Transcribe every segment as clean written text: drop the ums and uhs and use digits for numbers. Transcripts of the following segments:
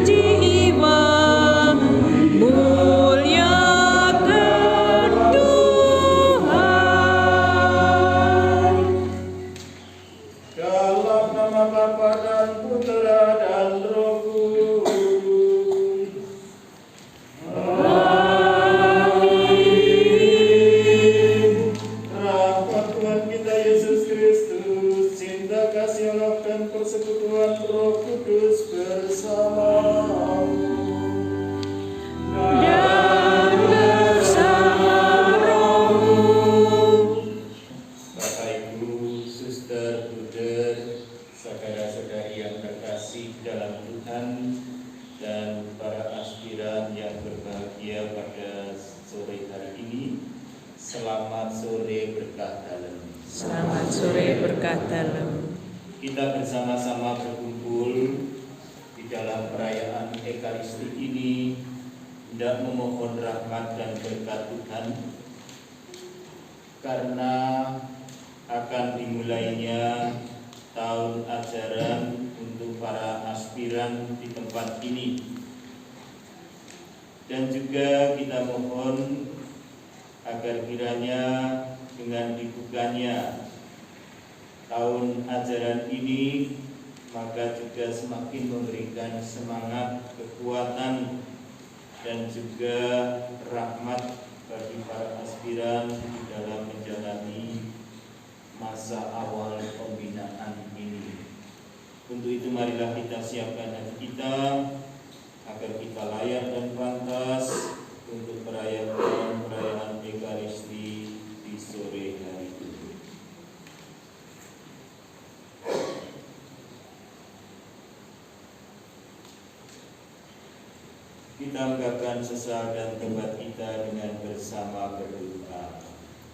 jiwa, muliakan Tuhan. Dalam nama Bapa dan Putra dan Roh Kudus. Amin. Rahmat Tuhan kita Yesus Kristus, cinta kasih Allah dan persekutuan Roh Kudus bersamamu. Dan bersama rohmu. Bapak Ibu, Suster, Bruder, saudara-saudari yang terkasih dalam Tuhan, dan para aspiran yang berbahagia pada sore hari ini, selamat sore berkah dalam. Selamat sore berkah dalam. Kita bersama-sama berkumpul di dalam perayaan Ekaristi ini, hendak memohon rahmat dan berkat Tuhan, karena akan dimulainya tahun ajaran untuk para aspiran di tempat ini. Dan juga kita mohon agar kiranya dengan dibukanya tahun ajaran ini, maka juga semakin memberikan semangat, kekuatan, dan juga rahmat bagi para aspiran di dalam menjalani masa awal pembinaan ini. Untuk itu marilah kita siapkan hati kita agar kita layak dan pantas untuk perayaan Ekaristi di sore hari ini. Kita anggarkan sesal dan tobat kita dengan bersama berdoa.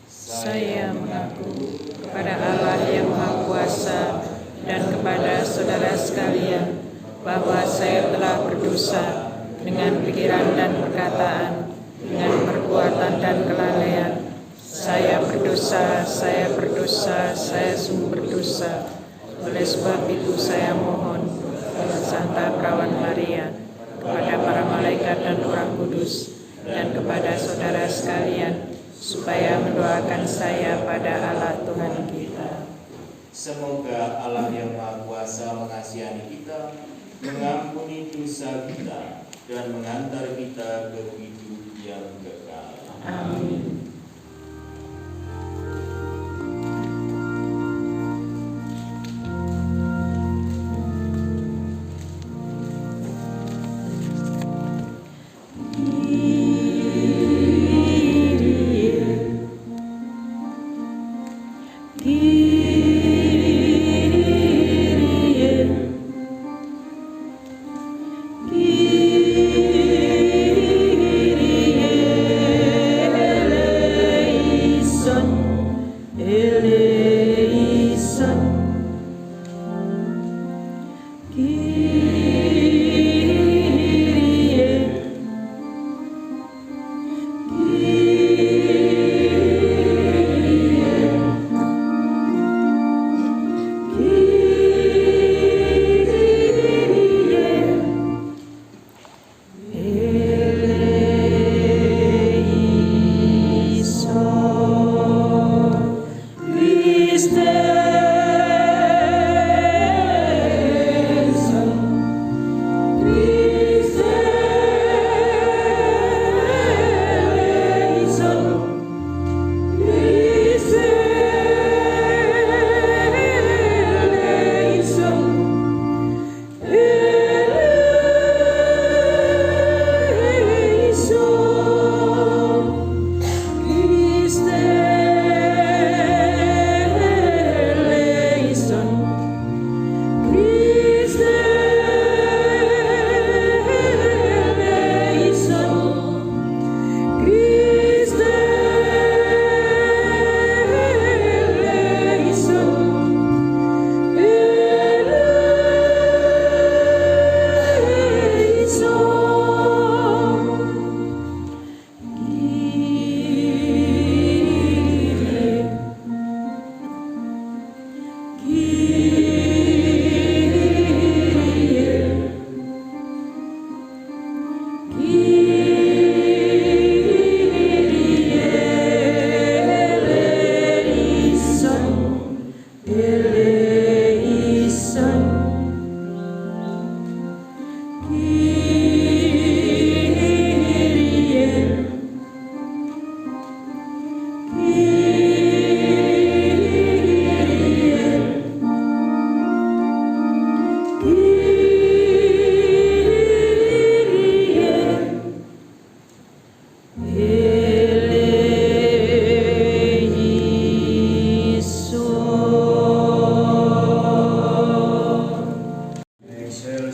Saya mengaku kepada Allah yang Maha Kuasa dan kepada saudara sekalian bahwa saya telah berdosa dengan pikiran dan perkataan, dengan perbuatan dan kelalaian. Saya berdosa, saya sungguh berdosa. Oleh sebab itu saya mohon kepada Santa Perawan Maria, kepada para malaikat dan orang kudus, dan kepada saudara sekalian, supaya mendoakan saya pada Allah Tuhan kita. Semoga Allah yang Maha Kuasa mengasihani kita, mengampuni dosa kita, dan mengantar kita ke hidup yang kekal. Amin. Kyrie,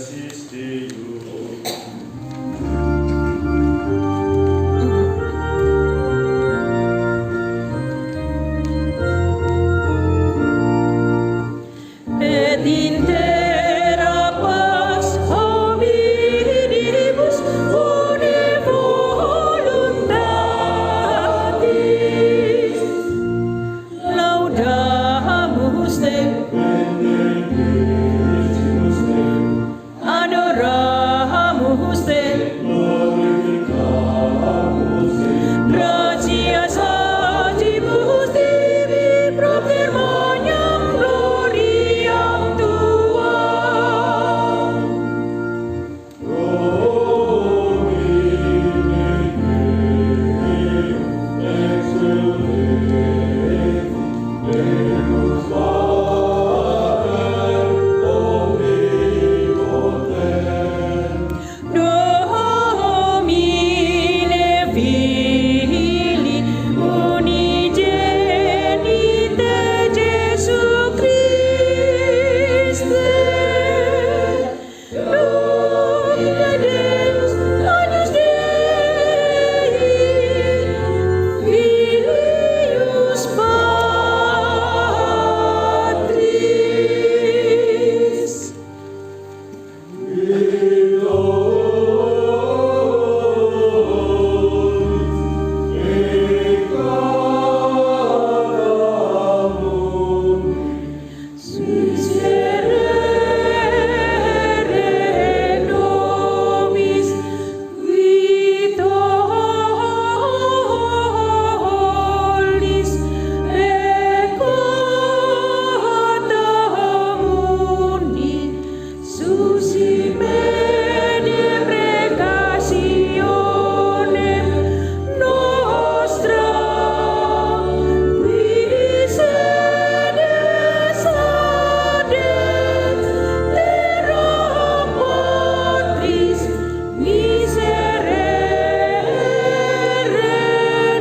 Preces Deum. Et intera pax hominibus une voluntatis laudamus te, adoramus te, gratias agibus tibi propter magnam gloriam tuam. Domine Filii unigenite Jesu Christe, Domine Deus, Agnus Dei, Filius Patris. Miserere nobis vitolis peccata mundi suscipere deprecationem nostra qui sedes adet terra patris miserere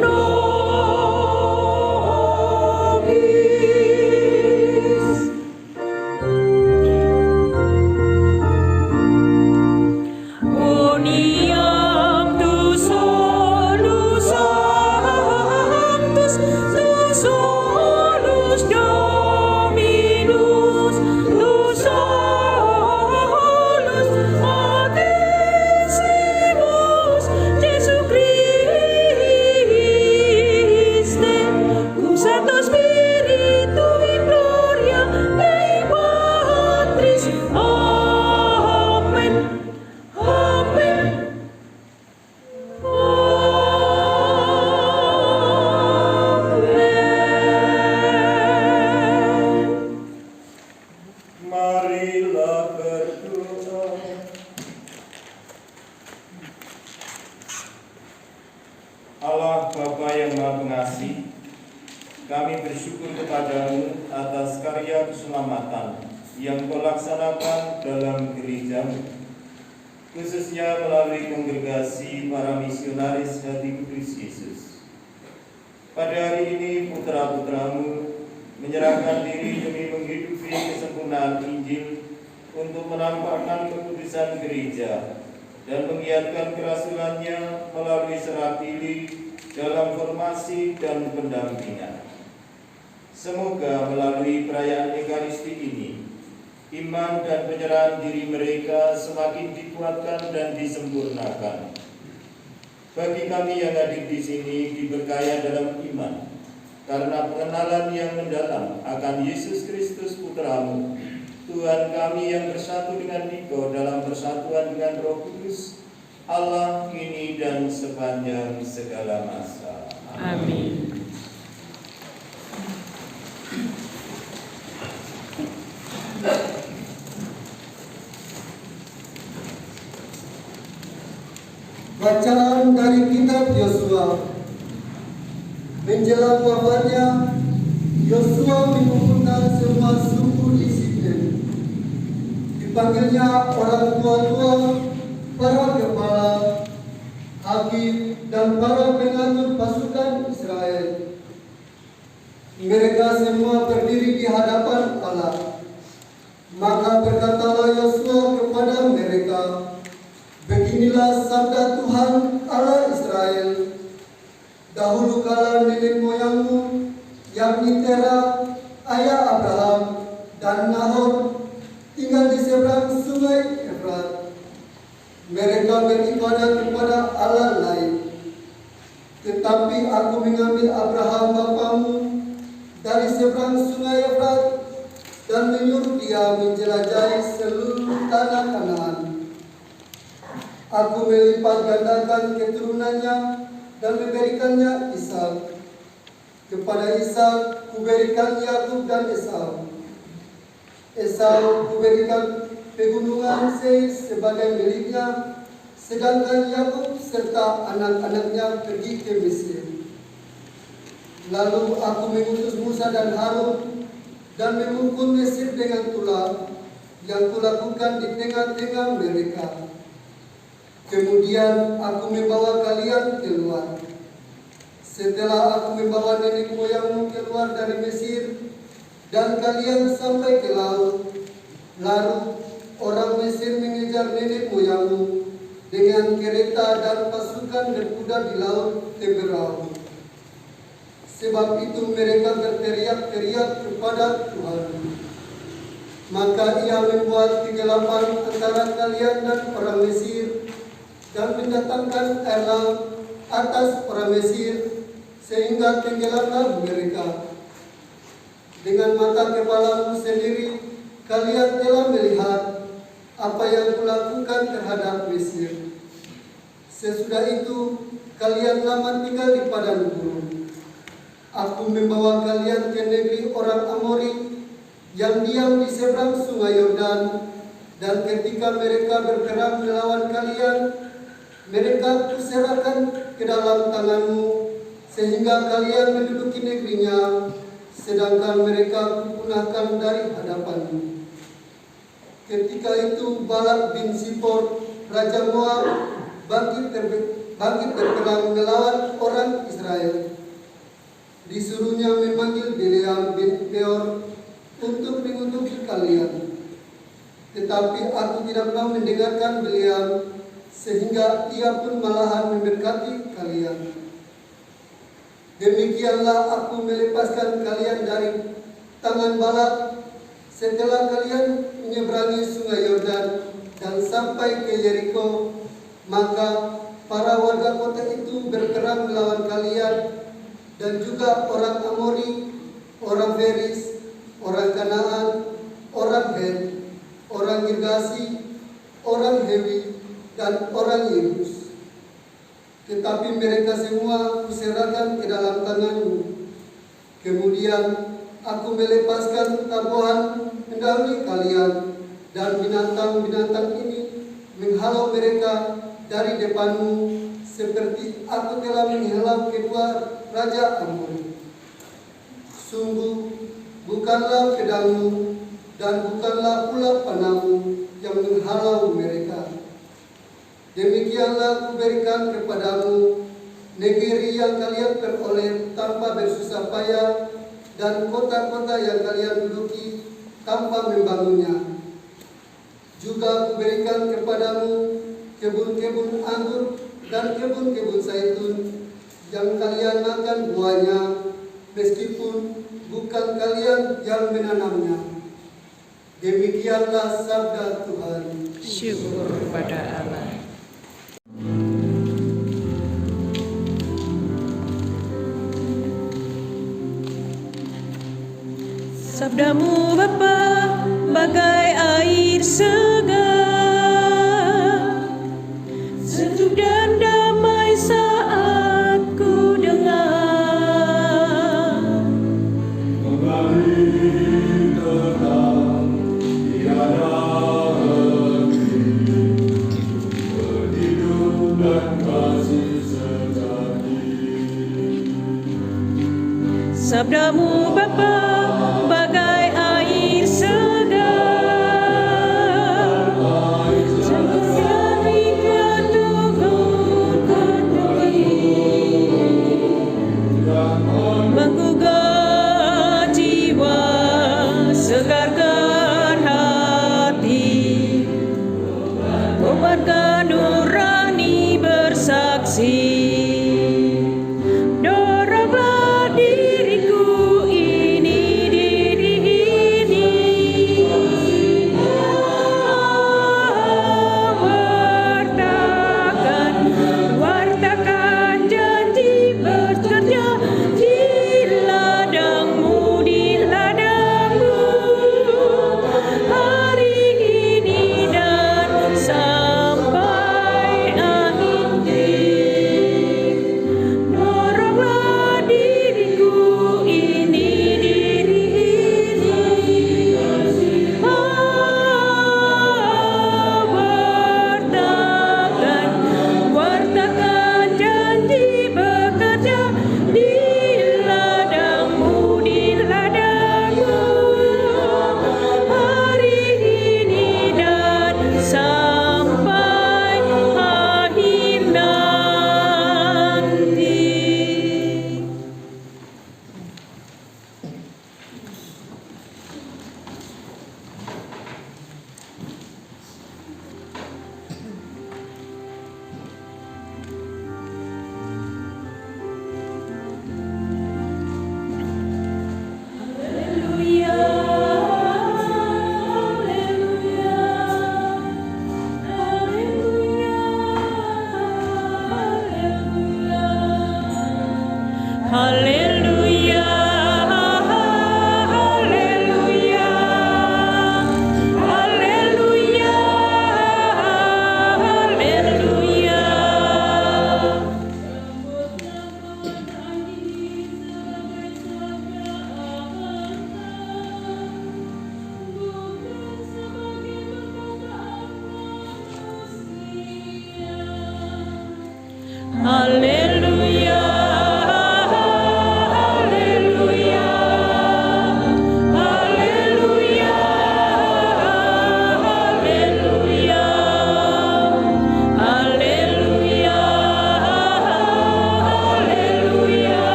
nobis. Uniam tu solus sanctus, tu solus Dominus, tu solus adesimus Jesu Christe, cum Sancto Spiritu in gloria Dei Patris. Amen. Amen. Amen. Marilah berdoa. Allah Bapa yang Maha Pengasih, kami bersyukur kepadamu atas karya keselamatan yang Kau laksanakan dalam gereja-Mu, khususnya melalui kongregasi para misionaris hati kudus Yesus. Pada hari ini putra-putramu menyerahkan diri demi menghidupi kesempurnaan Injil untuk menampakkan kekudusan gereja dan menggiatkan kerasulannya melalui serah pilih dalam formasi dan pendampingan. Semoga melalui perayaan Ekaristi ini, iman dan penyerahan diri mereka semakin dikuatkan dan disempurnakan. Bagi kami yang hadir di sini diberkaya dalam iman, karena pengenalan yang mendalam akan Yesus Kristus Putra-Mu, Tuhan kami yang bersatu dengan Dikau dalam persatuan dengan Roh Kudus, Allah kini dan sepanjang segala masa. Amin. Bacaan dari kitab Yosua. Menjelang wafatnya, Yosua mengumpulkan semua suku disiplin. Dipanggilnya orang tua-tua, para kepala, hakim, dan para pengatur pasukan Israel. Mereka semua berdiri di hadapan Allah. Maka berkatalah Yosua kepada kepada mereka, beginilah sabda Tuhan Allah Israel. Dahulu kala nenek moyangmu, yakni Tera, ayah Abraham, dan Nahor, tinggal di seberang sungai Efrat. Mereka beribadah kepada Allah lain. Tetapi aku mengambil Abraham bapamu dari seberang sungai Efrat dan menyuruh dia menjelajahi seluruh tanah Kanaan. Aku melipat gandakan keturunannya dan memberikannya Ishak. Kepada Ishak kuberikan Yakub dan Esau. Esau kuberikan pegunungan Seir sebagai miliknya, sedangkan Yakub serta anak-anaknya pergi ke Mesir. Lalu aku mengutus Musa dan Harun dan memukul Mesir dengan tulah yang kulakukan di tengah-tengah mereka. Kemudian aku membawa kalian keluar. Setelah aku membawa nenek moyangmu keluar dari Mesir dan kalian sampai ke laut, lalu orang Mesir mengejar nenek moyangmu dengan kereta dan pasukan berkuda di laut Teberau. Sebab itu mereka berteriak-teriak kepada Tuhan. Maka ia membuat kegelapan antara kalian dan orang Mesir dan mendatangkan air laut atas orang Mesir sehingga tenggelamlah mereka. Dengan mata kepalamu sendiri kalian telah melihat apa yang kulakukan terhadap Mesir. Sesudah itu kalian lama tinggal di padang gurun. Aku membawa kalian ke negeri orang Amori yang diam di seberang sungai Yordan, dan ketika mereka berperang melawan kalian, mereka kuserahkan ke dalam tanganmu sehingga kalian menduduki negerinya, sedangkan mereka kupunahkan dari hadapanmu. Ketika itu Balak bin Sipor, Raja Moab, bangkit berperang melawan orang Israel. Disuruhnya memanggil Bileam bin Peor untuk mengutuki kalian. Tetapi aku tidak mau mendengarkan Bileam, sehingga ia pun malahan memberkati kalian. Demikianlah aku melepaskan kalian dari tangan Balak setelah kalian menyeberangi sungai Yordan dan sampai ke Yeriko. Maka para warga kota itu berperang melawan kalian, dan juga orang Amori, orang Feris, orang Kanaan, orang Het, orang Girgasi, orang Hewi, dan orang Yebus. Tetapi mereka semua kuserahkan ke dalam tanganmu. Kemudian aku melepaskan tabuhan mendahului kalian, dan binatang-binatang ini menghalau mereka dari depanmu, seperti aku telah menghalau kedua Raja Amori. Sungguh bukanlah pedangmu dan bukanlah pula panahmu yang menghalau mereka. Demikianlah kuberikan kepadamu negeri yang kalian peroleh tanpa bersusah payah, dan kota-kota yang kalian duduki tanpa membangunnya. Juga kuberikan kepadamu kebun-kebun anggur dan kebun-kebun zaitun yang kalian makan buahnya, meskipun bukan kalian yang menanamnya. Demikianlah sabda Tuhan. Syukur kepada Allah. Sabdamu Bapa bagai air segar, sejuk dan damai saat ku dengar. Kembali tenang tiada henti, berhidup dan kasih sejati. Sabdamu Bapa bagai air segar, sejuk dan hikmat turun ke bumi, menggugah jiwa, segarkan hati. warga nurani bersaksi. Doronglah diriku ini, diri ini. Wartakan janji bekerja di ladangmu, hari ini dan sampai akhir. Doronglah diriku ini, diri ini. Wartakan janji bekerja di ladangmu, hari ini dan sampai akhir nanti. Haleluya, haleluya, haleluya, haleluya, haleluya, haleluya, haleluya. Haleluya, haleluya, haleluya, haleluya, haleluya,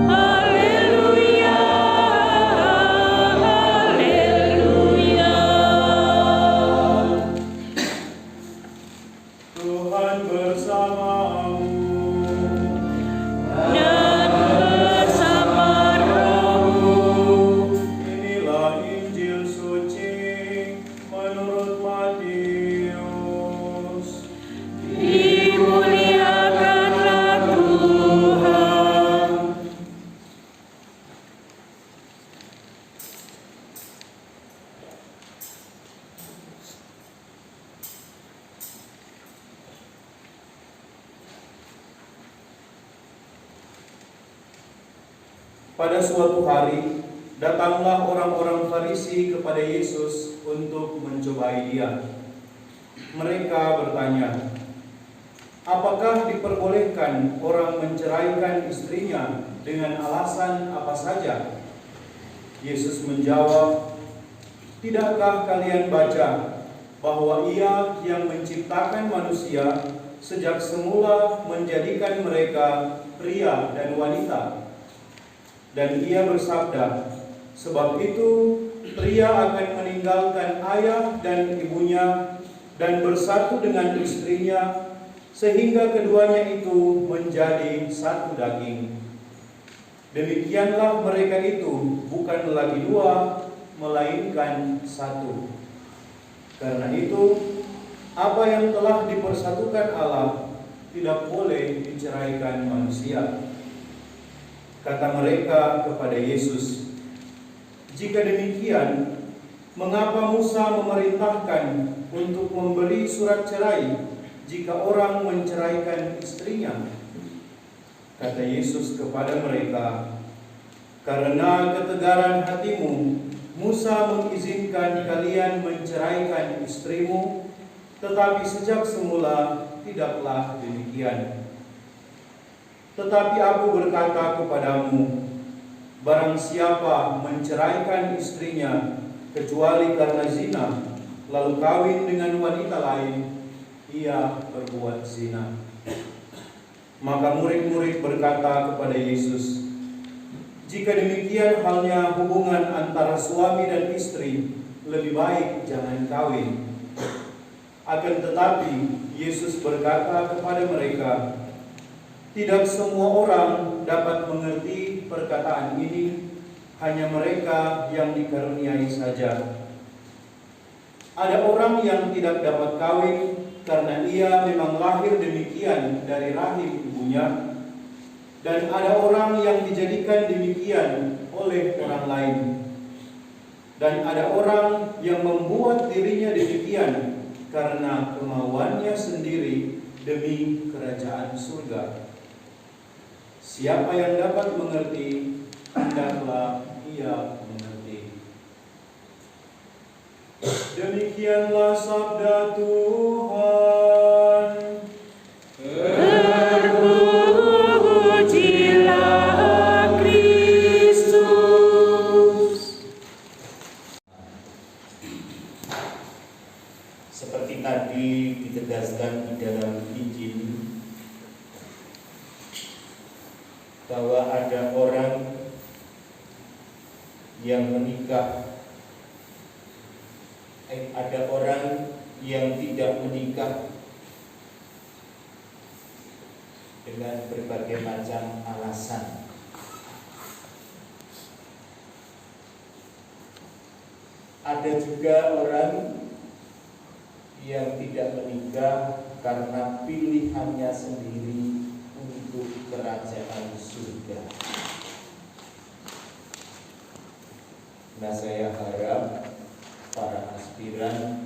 haleluya, haleluya, haleluya. Tuhan bersamamu. Dan bersama rohmu. Inilah Injil suci menurut Matius. Dimuliakanlah Tuhan. Pada suatu hari, datanglah orang-orang Farisi kepada Yesus untuk mencobai Dia. Mereka bertanya, "Apakah diperbolehkan orang menceraikan istrinya dengan alasan apa saja?" Yesus menjawab, "Tidakkah kalian baca bahwa Ia yang menciptakan manusia sejak semula menjadikan mereka pria dan wanita? Dan Ia bersabda, sebab itu pria akan meninggalkan ayah dan ibunya dan bersatu dengan istrinya, sehingga keduanya itu menjadi satu daging. Demikianlah mereka itu bukan lagi dua, melainkan satu. Karena itu, apa yang telah dipersatukan Allah tidak boleh diceraikan manusia." Kata mereka kepada Yesus, "Jika demikian, mengapa Musa memerintahkan untuk memberi surat cerai jika orang menceraikan istrinya?" Kata Yesus kepada mereka, "Karena ketegaran hatimu, Musa mengizinkan kalian menceraikan istrimu, tetapi sejak semula tidaklah demikian. Tetapi aku berkata kepadamu, barang siapa menceraikan istrinya kecuali karena zina, lalu kawin dengan wanita lain, ia berbuat zina." Maka murid-murid berkata kepada Yesus, "Jika demikian halnya hubungan antara suami dan istri, lebih baik jangan kawin." Akan tetapi Yesus berkata kepada mereka, "Tidak semua orang dapat mengerti perkataan ini, hanya mereka yang dikaruniai saja. Ada orang yang tidak dapat kawin karena ia memang lahir demikian dari rahim ibunya, dan ada orang yang dijadikan demikian oleh orang lain. Dan ada orang yang membuat dirinya demikian karena kemauannya sendiri demi kerajaan surga. Siapa yang dapat mengerti, hendaklah ia mengerti." Demikianlah sabda Tuhan. Terpujilah Kristus. Seperti tadi ditegaskan di dalam Injil bahwa ada orang yang menikah, ada orang yang tidak menikah dengan berbagai macam alasan. Ada juga orang yang tidak menikah karena pilihannya sendiri untuk kerajaan surga. Nah, saya harap para aspiran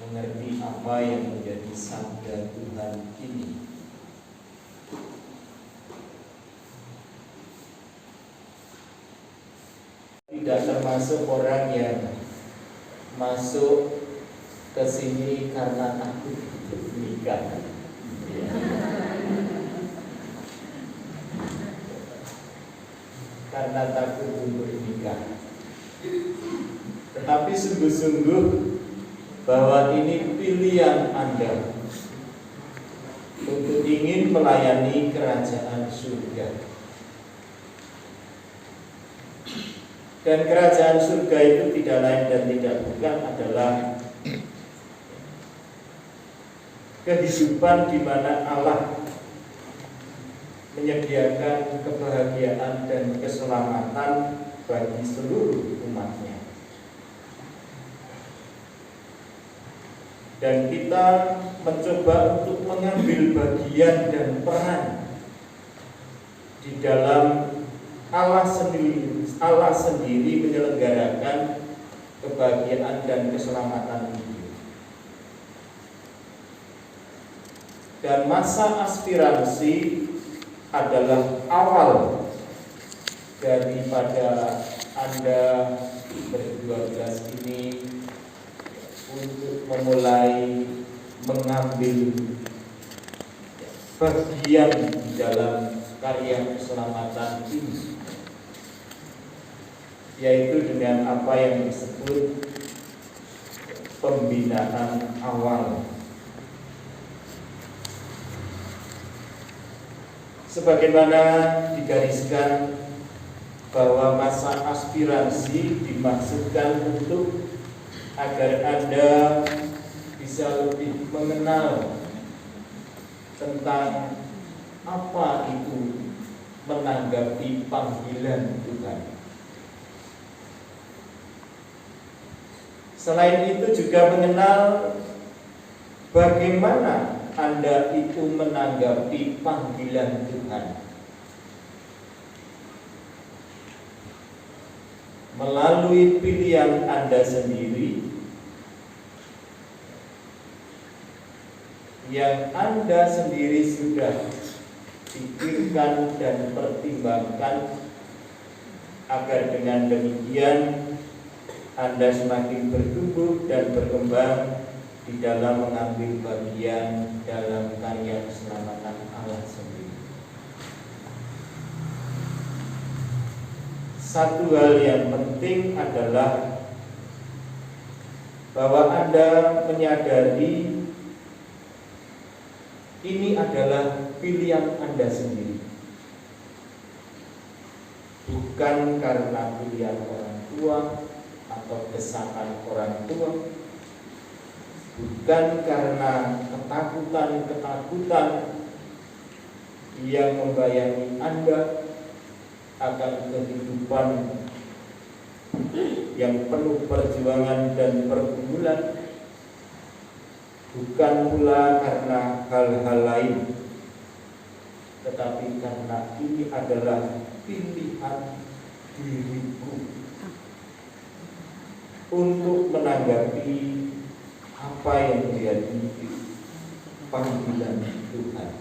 mengerti apa yang menjadi sabda Tuhan ini. Tidak termasuk orang yang masuk ke sini karena takut menikah. Karena takut untuk menikah. Tetapi sungguh-sungguh bahwa ini pilihan Anda untuk ingin melayani kerajaan surga. Dan kerajaan surga itu tidak lain dan tidak bukan adalah kehidupan di mana Allah menyediakan kebahagiaan dan keselamatan bagi seluruh umatnya. Dan kita mencoba untuk mengambil bagian dan peran di dalam Allah sendiri menyelenggarakan kebahagiaan dan keselamatan itu. Dan masa aspirasi adalah awal daripada Anda ber-12 ini untuk memulai mengambil bagian di dalam karya keselamatan ini, yaitu dengan apa yang disebut pembinaan awal. Sebagaimana digariskan bahwa masa aspirasi dimaksudkan untuk agar Anda bisa lebih mengenal tentang apa itu menanggapi panggilan Tuhan. Selain itu juga mengenal bagaimana Anda itu menanggapi panggilan Tuhan melalui pilihan Anda sendiri yang Anda sendiri sudah pikirkan dan pertimbangkan, agar dengan demikian Anda semakin bertumbuh dan berkembang di dalam mengambil bagian dalam karya keselamatan Allah sendiri. Satu hal yang penting adalah bahwa Anda menyadari ini adalah pilihan Anda sendiri, bukan karena pilihan orang tua atau desakan orang tua, bukan karena ketakutan-ketakutan yang membayangi Anda akan kehidupan yang penuh perjuangan dan pergumulan, bukan pula karena hal-hal lain, tetapi karena ini adalah pilihan diriku untuk menanggapi apa yang menjadi panggilan Tuhan.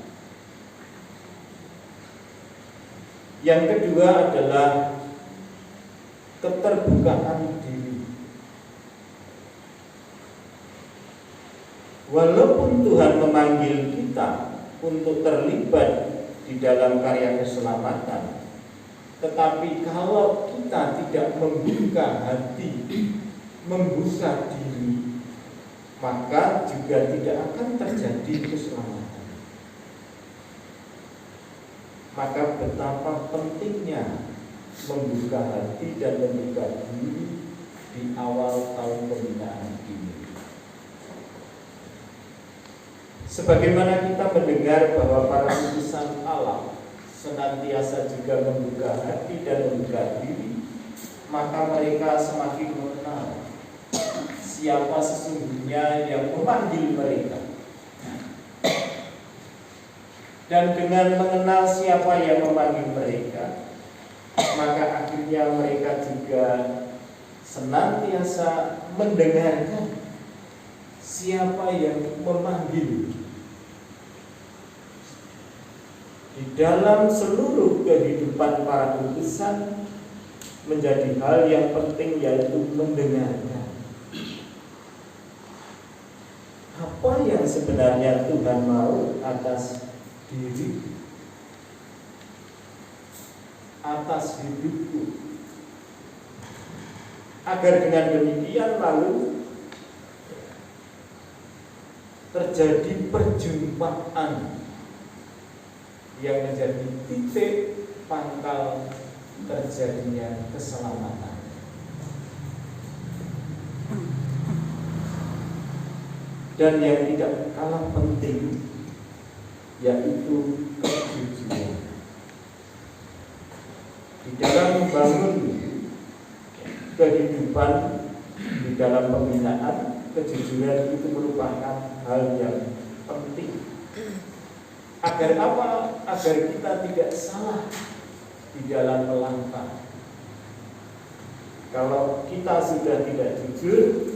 Yang kedua adalah keterbukaan diri. Walaupun Tuhan memanggil kita untuk terlibat di dalam karya keselamatan, tetapi kalau kita tidak membuka hati, membuka diri, maka juga tidak akan terjadi keselamatan. Maka betapa pentingnya membuka hati dan membuka diri di awal tahun pembinaan ini. Sebagaimana kita mendengar bahwa para utusan Allah senantiasa juga membuka hati dan membuka diri, maka mereka semakin mengenal siapa sesungguhnya yang memanggil mereka. Dan dengan mengenal siapa yang memanggil mereka, maka akhirnya mereka juga senantiasa mendengarkan siapa yang memanggil. Di dalam seluruh kehidupan para utusan menjadi hal yang penting, yaitu mendengarkan apa yang sebenarnya Tuhan mau atas diri, atas hidupku, agar dengan demikian lalu terjadi perjumpaan yang menjadi titik pangkal terjadinya keselamatan. Dan yang tidak kalah penting yaitu kejujuran. Di dalam membangun kehidupan, di dalam pembinaan, kejujuran itu merupakan hal yang penting. Agar apa? Agar kita tidak salah di dalam melangkah. Kalau kita sudah tidak jujur,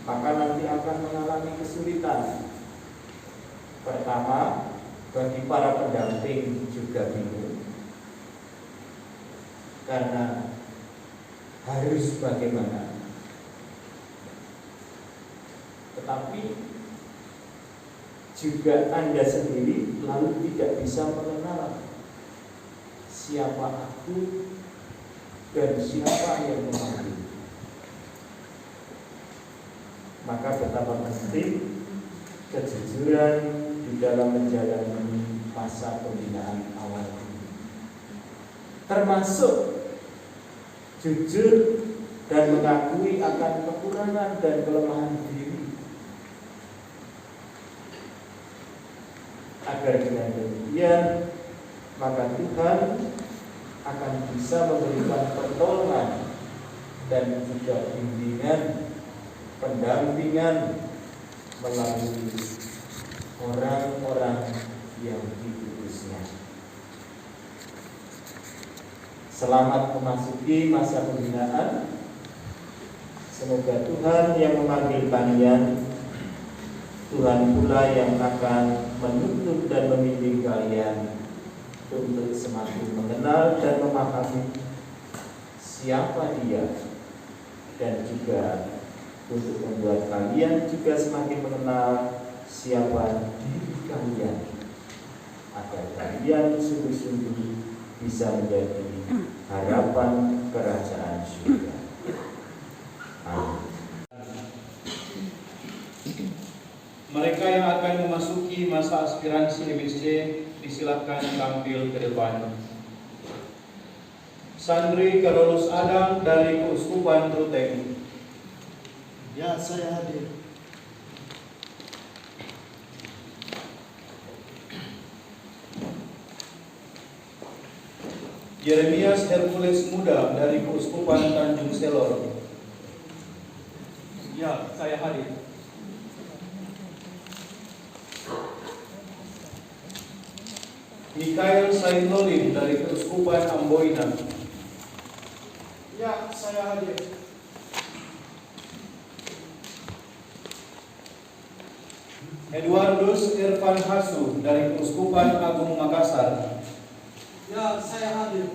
maka nanti akan mengalami kesulitan. Pertama, bagi para pendamping juga bingung, karena harus bagaimana. Tetapi juga Anda sendiri lalu tidak bisa mengenal siapa aku dan siapa yang memanggil. Maka betapa penting kejujuran di dalam menjalani masa pembinaan awal ini, termasuk jujur dan mengakui akan kekurangan dan kelemahan diri, agar dengan demikian maka Tuhan akan bisa memberikan pertolongan dan juga bimbingan, pendampingan melalui orang-orang yang diutusnya. Selamat memasuki masa pembinaan. Semoga Tuhan yang memanggil kalian, Tuhan pula yang akan menuntun dan membimbing kalian untuk semakin mengenal dan memahami siapa Dia, dan juga untuk membuat kalian juga semakin mengenal siapa diri kalian, agar kalian sungguh-sungguh bisa menjadi harapan kerajaan surga. Amin. Mereka yang akan memasuki masa aspirasi MSC disilakan tampil ke depan. Sandri Carolus Adam dari Keuskupan Ruteng. Ya, saya hadir. Yeremias Hercules Muda dari Keuskupan Tanjung Selor. Ya, saya hadir. Mikael Sainlolin dari Keuskupan Amboina. Ya, saya hadir. Eduardus Irfan Hasu dari Keuskupan Agung Makassar. Ya, saya hadir.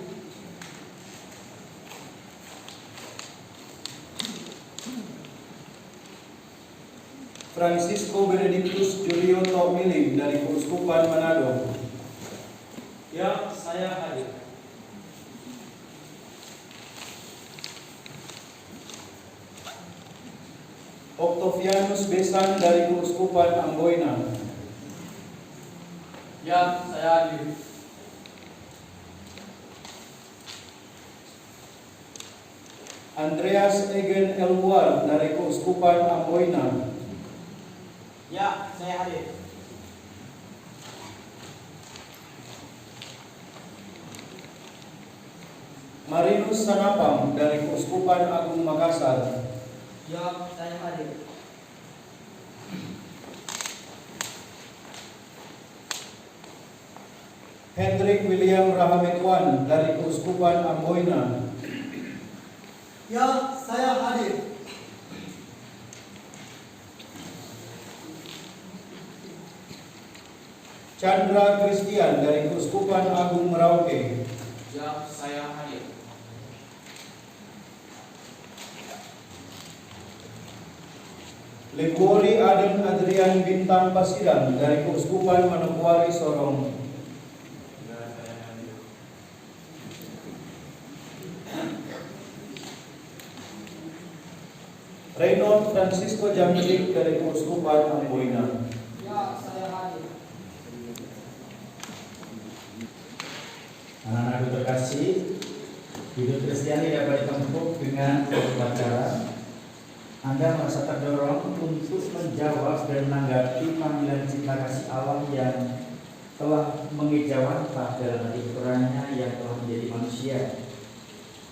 Francisco Benedictus Julio Miling dari Keuskupan Manado. Ya, saya hadir. Octavianus Besan dari Keuskupan Amboina. Ya, saya hadir. Andreas Egen Elwar dari Keuskupan Amboina. Ya, saya hadir. Marinus Sanapam dari Keuskupan Agung Makassar. Ya, saya hadir. Hendrik William Rahametwan dari Keuskupan Amboina. Ya, saya hadir. Chandra Christian dari Keuskupan Agung Merauke. Ya, saya hadir. Legori Aden Adrian Bintang Pasiran dari Keuskupan Manokwari Sorong. Ya, saya hadir. Reynold Francisco Jamilik dari Keuskupan Amboina. Ya, saya hadir. Anak-anakku terkasih, hidup Kristiani dapat ditempuh dengan beberapa cara. Anda merasa terdorong untuk menjawab dan menanggapi panggilan cinta kasih Allah yang telah mengejawantah dalam hati putranya yang telah menjadi manusia.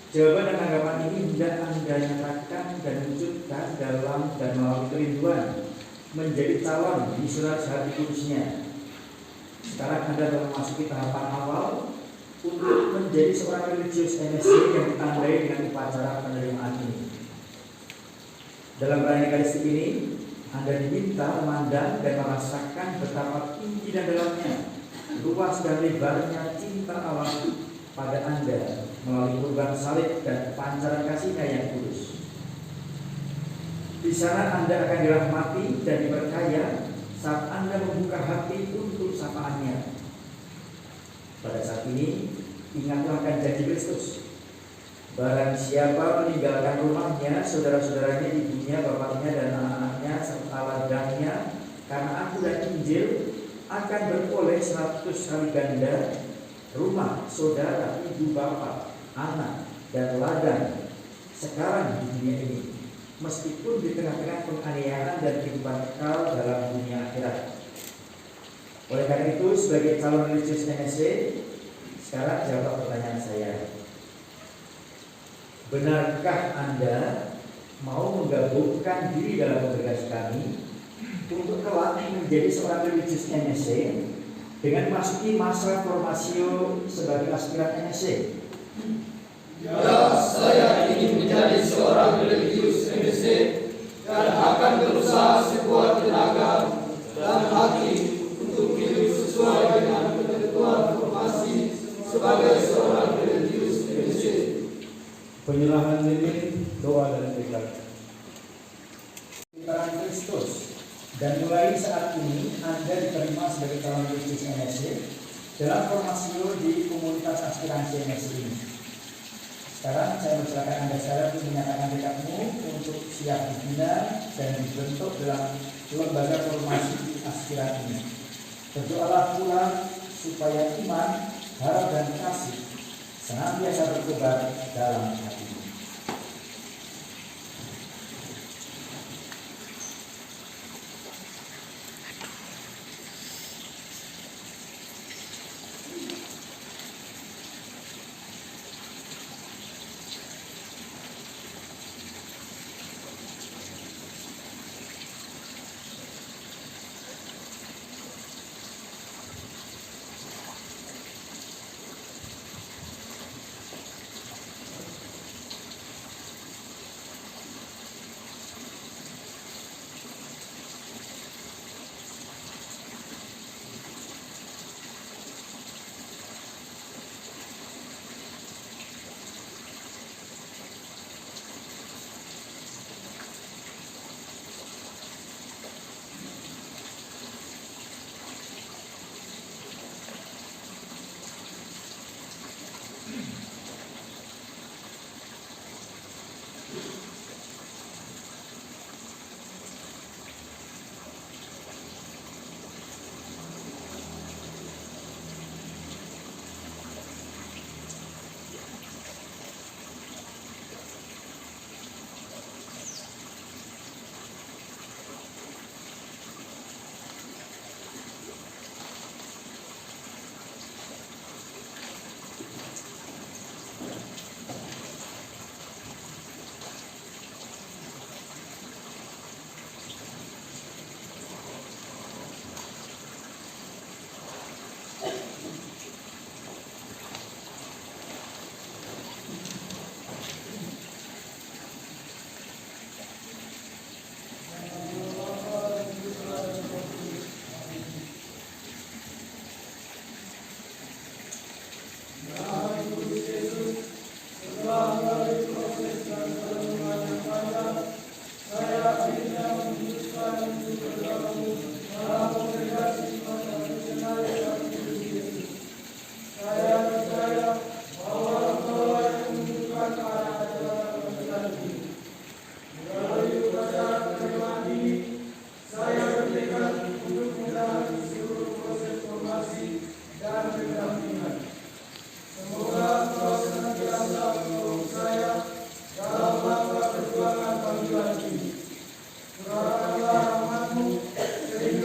Jawaban dan tanggapan ini hendak Anda nyatakan dan wujudkan dalam dan melalui kerinduan menjadi calon di surat hati kudusnya. Sekarang Anda telah memasuki tahapan awal untuk menjadi seorang religius MSc yang ditandai dengan upacara penerimaan ini. Dalam perayaan Ekaristi ini, Anda diminta memandang dan merasakan betapa tinggi dan dalamnya, luas dan lebarnya cinta Allah pada Anda melalui kurban salib dan pancaran kasih-Nya yang kudus. Di sana Anda akan dirahmati dan diberkaya saat Anda membuka hati untuk sapaan-Nya. Pada saat ini, ingatlah akan janji Kristus. Barang siapa meninggalkan rumahnya, saudara-saudaranya, ibunya, bapaknya, dan anak-anaknya, serta ladangnya, karena Aku dan Injil, akan beroleh 100 kali ganda rumah, saudara, ibu, bapak, anak, dan ladang sekarang di dunia ini, meskipun di tengah-tengah penganiayaan dan kehidupan kekal dalam dunia akhirat. Oleh karena itu, sebagai calon religius MSc, sekarang jawab pertanyaan saya. Benarkah Anda mau menggabungkan diri dalam kongregasi kami untuk kelak menjadi seorang religius MSc dengan memasuki masa formasio sebagai aspiran MSc? Ya, saya ingin menjadi seorang religius MSc dan akan berusaha sekuat tenaga dan hati untuk hidup sesuai dengan ketentuan formasi sebagai seorang religius MSc. Penyerahan diri, doa dan tekad. Peran Kristus, dan mulai saat ini Anda diterima sebagai calon religius MSc dalam formasio di komunitas aspirasi MSc ini. Sekarang saya mempersilakan Anda sekarang untuk menyatakan tekadmu untuk siap dibina dan dibentuk dalam lembaga formasi aspirasi ini. Berdoalah pula supaya iman, harap dan kasih senantiasa berkobar dalam hatimu.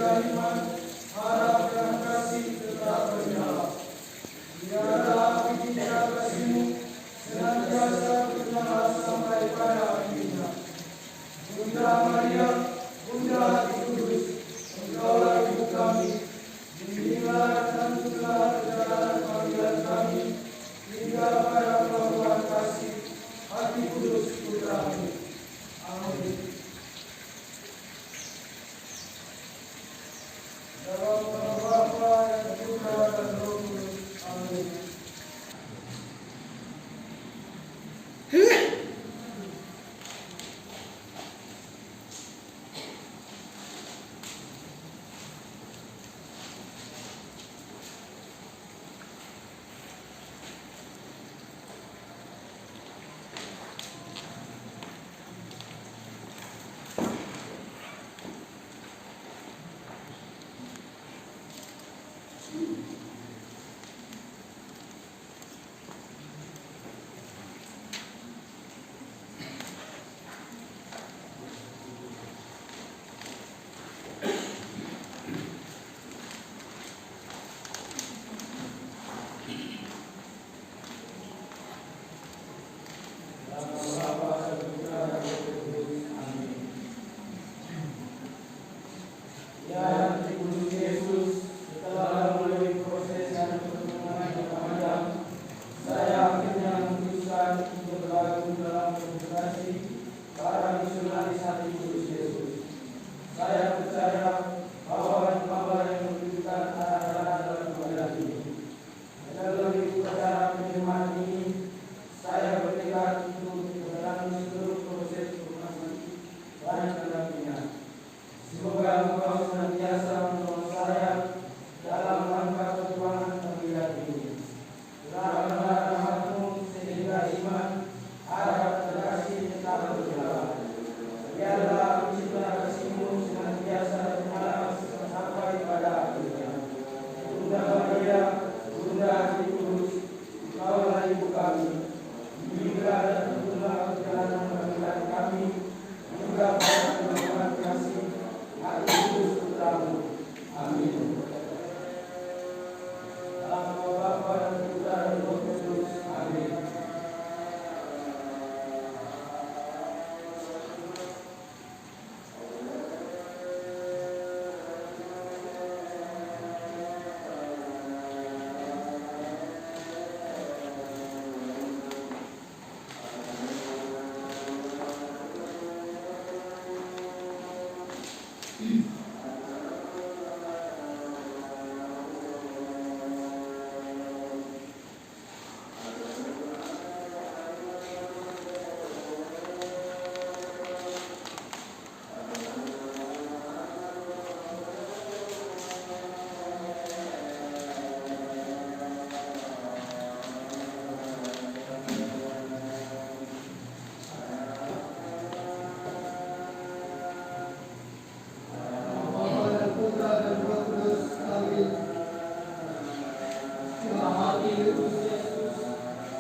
iman, harap dan kasih tetap menyala. Biarlah api cinta kasih-Mu senantiasa menyala sampai pada akhirnya. Bunda Maria, Bunda Hati Kudus, Engkaulah Ibu kami, bimbinglah dan tuntunlah perjalanan panggilan kami hingga pada pelabuhan kasih Hati Kudus Putra-Mu. Amin. Dalam nama Bapa dan Putra dan Roh Kudus. Amin.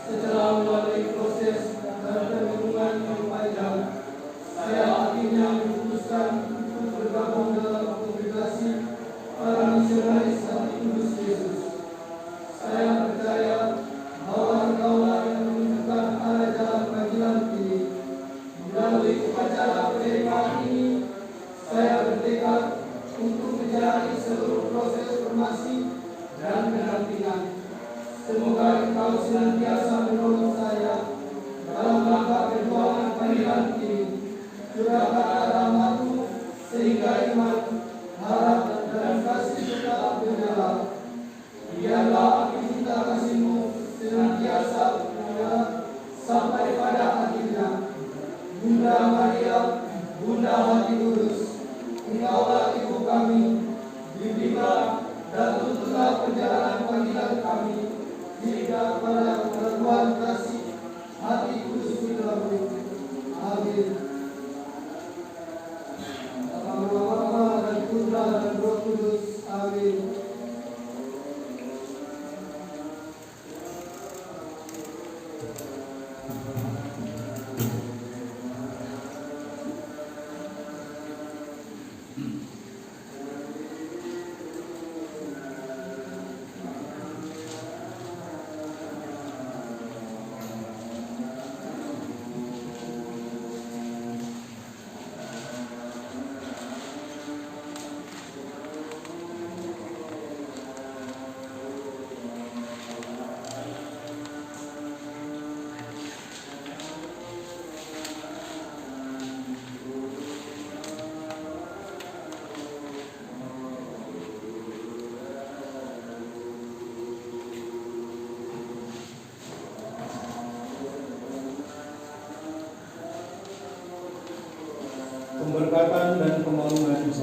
Setelah melalui proses dan renungan yang panjang, saya akhirnya memutuskan untuk bergabung dalam kongregasi para misionaris Hati Kudus Yesus. Saya percaya bahwa Engkaulah yang menunjukkan arah jalan panggilan ini. Melalui upacara pernikahan ini, saya bertekad untuk menjalani seluruh proses formasi dan pendampingan. Semoga Engkau senantiasa menolong saya dalam langkah perjuangan panggilan ini. Curahkanlah rahmat-Mu sehingga iman, harap dan kasih tetap menyala. Biarlah api cinta kasih-Mu senantiasa menyala sampai pada akhirnya. Bunda Maria, Bunda Hati Kudus, Engkaulah Ibu kami, bimbinglah dan tuntunlah perjalanan panggilan kami hingga pada pelabuhan kasih Hati Kudus Putra-Mu. Amin. Dalam nama Bapa dan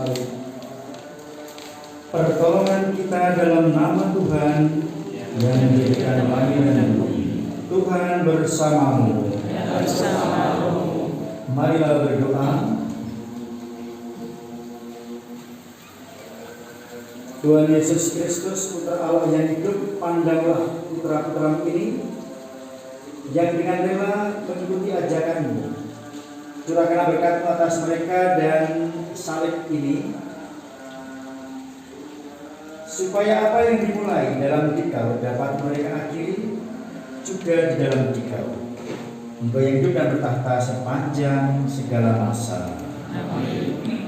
salib. Pertolongan kita dalam nama Tuhan yang menjadikan langit dan bumi. Tuhan bersamamu. Marilah berdoa. Tuhan Yesus Kristus, Putra Allah yang hidup, pandanglah putra-putramu ini yang dengan rela mengikuti ajakan-Mu. Curahkanlah berkat-Mu atas mereka dan salib ini, supaya apa yang dimulai dalam Dikau dapat mereka akhiri juga di dalam Dikau. Engkau yang hidup dan bertahta sepanjang segala masa. Amin.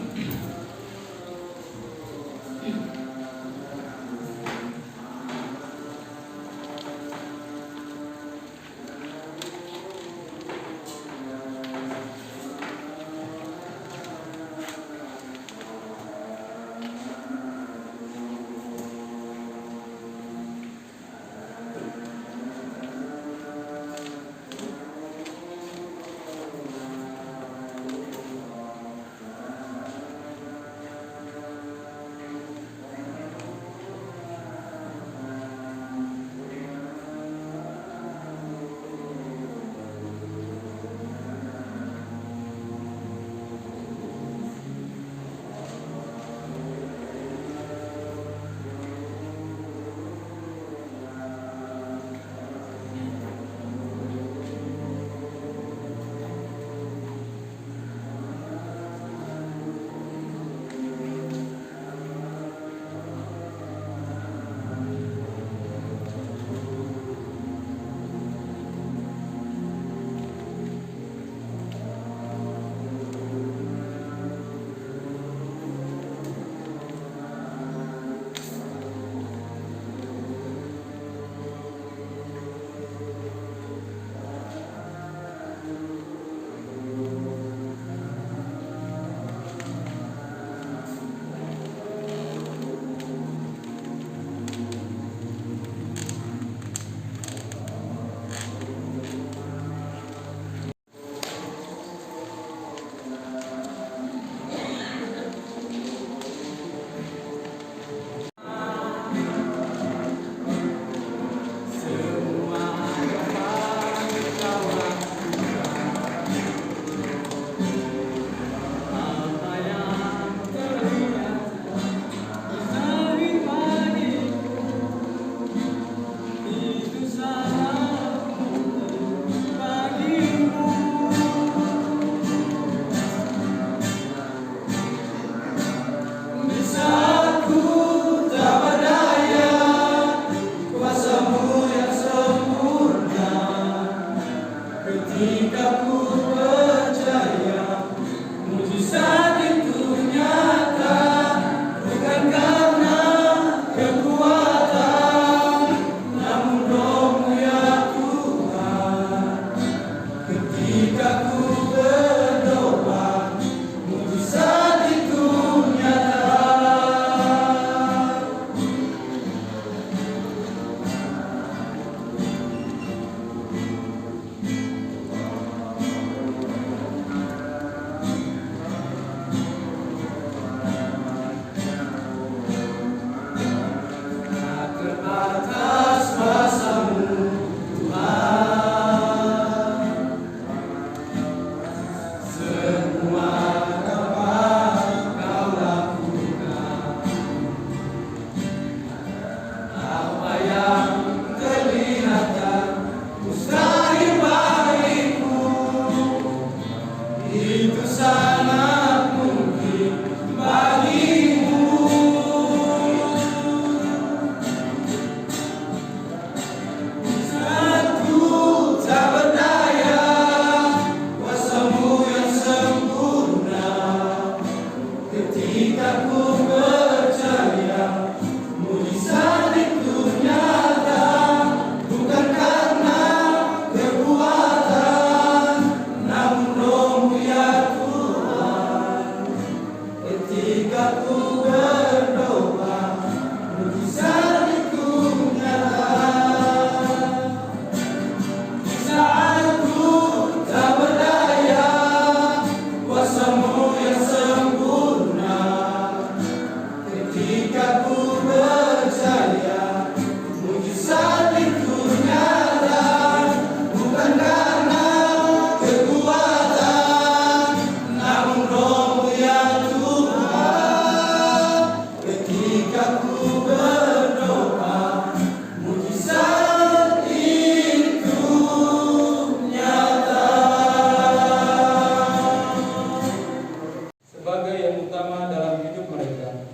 sebagai yang utama dalam hidup mereka.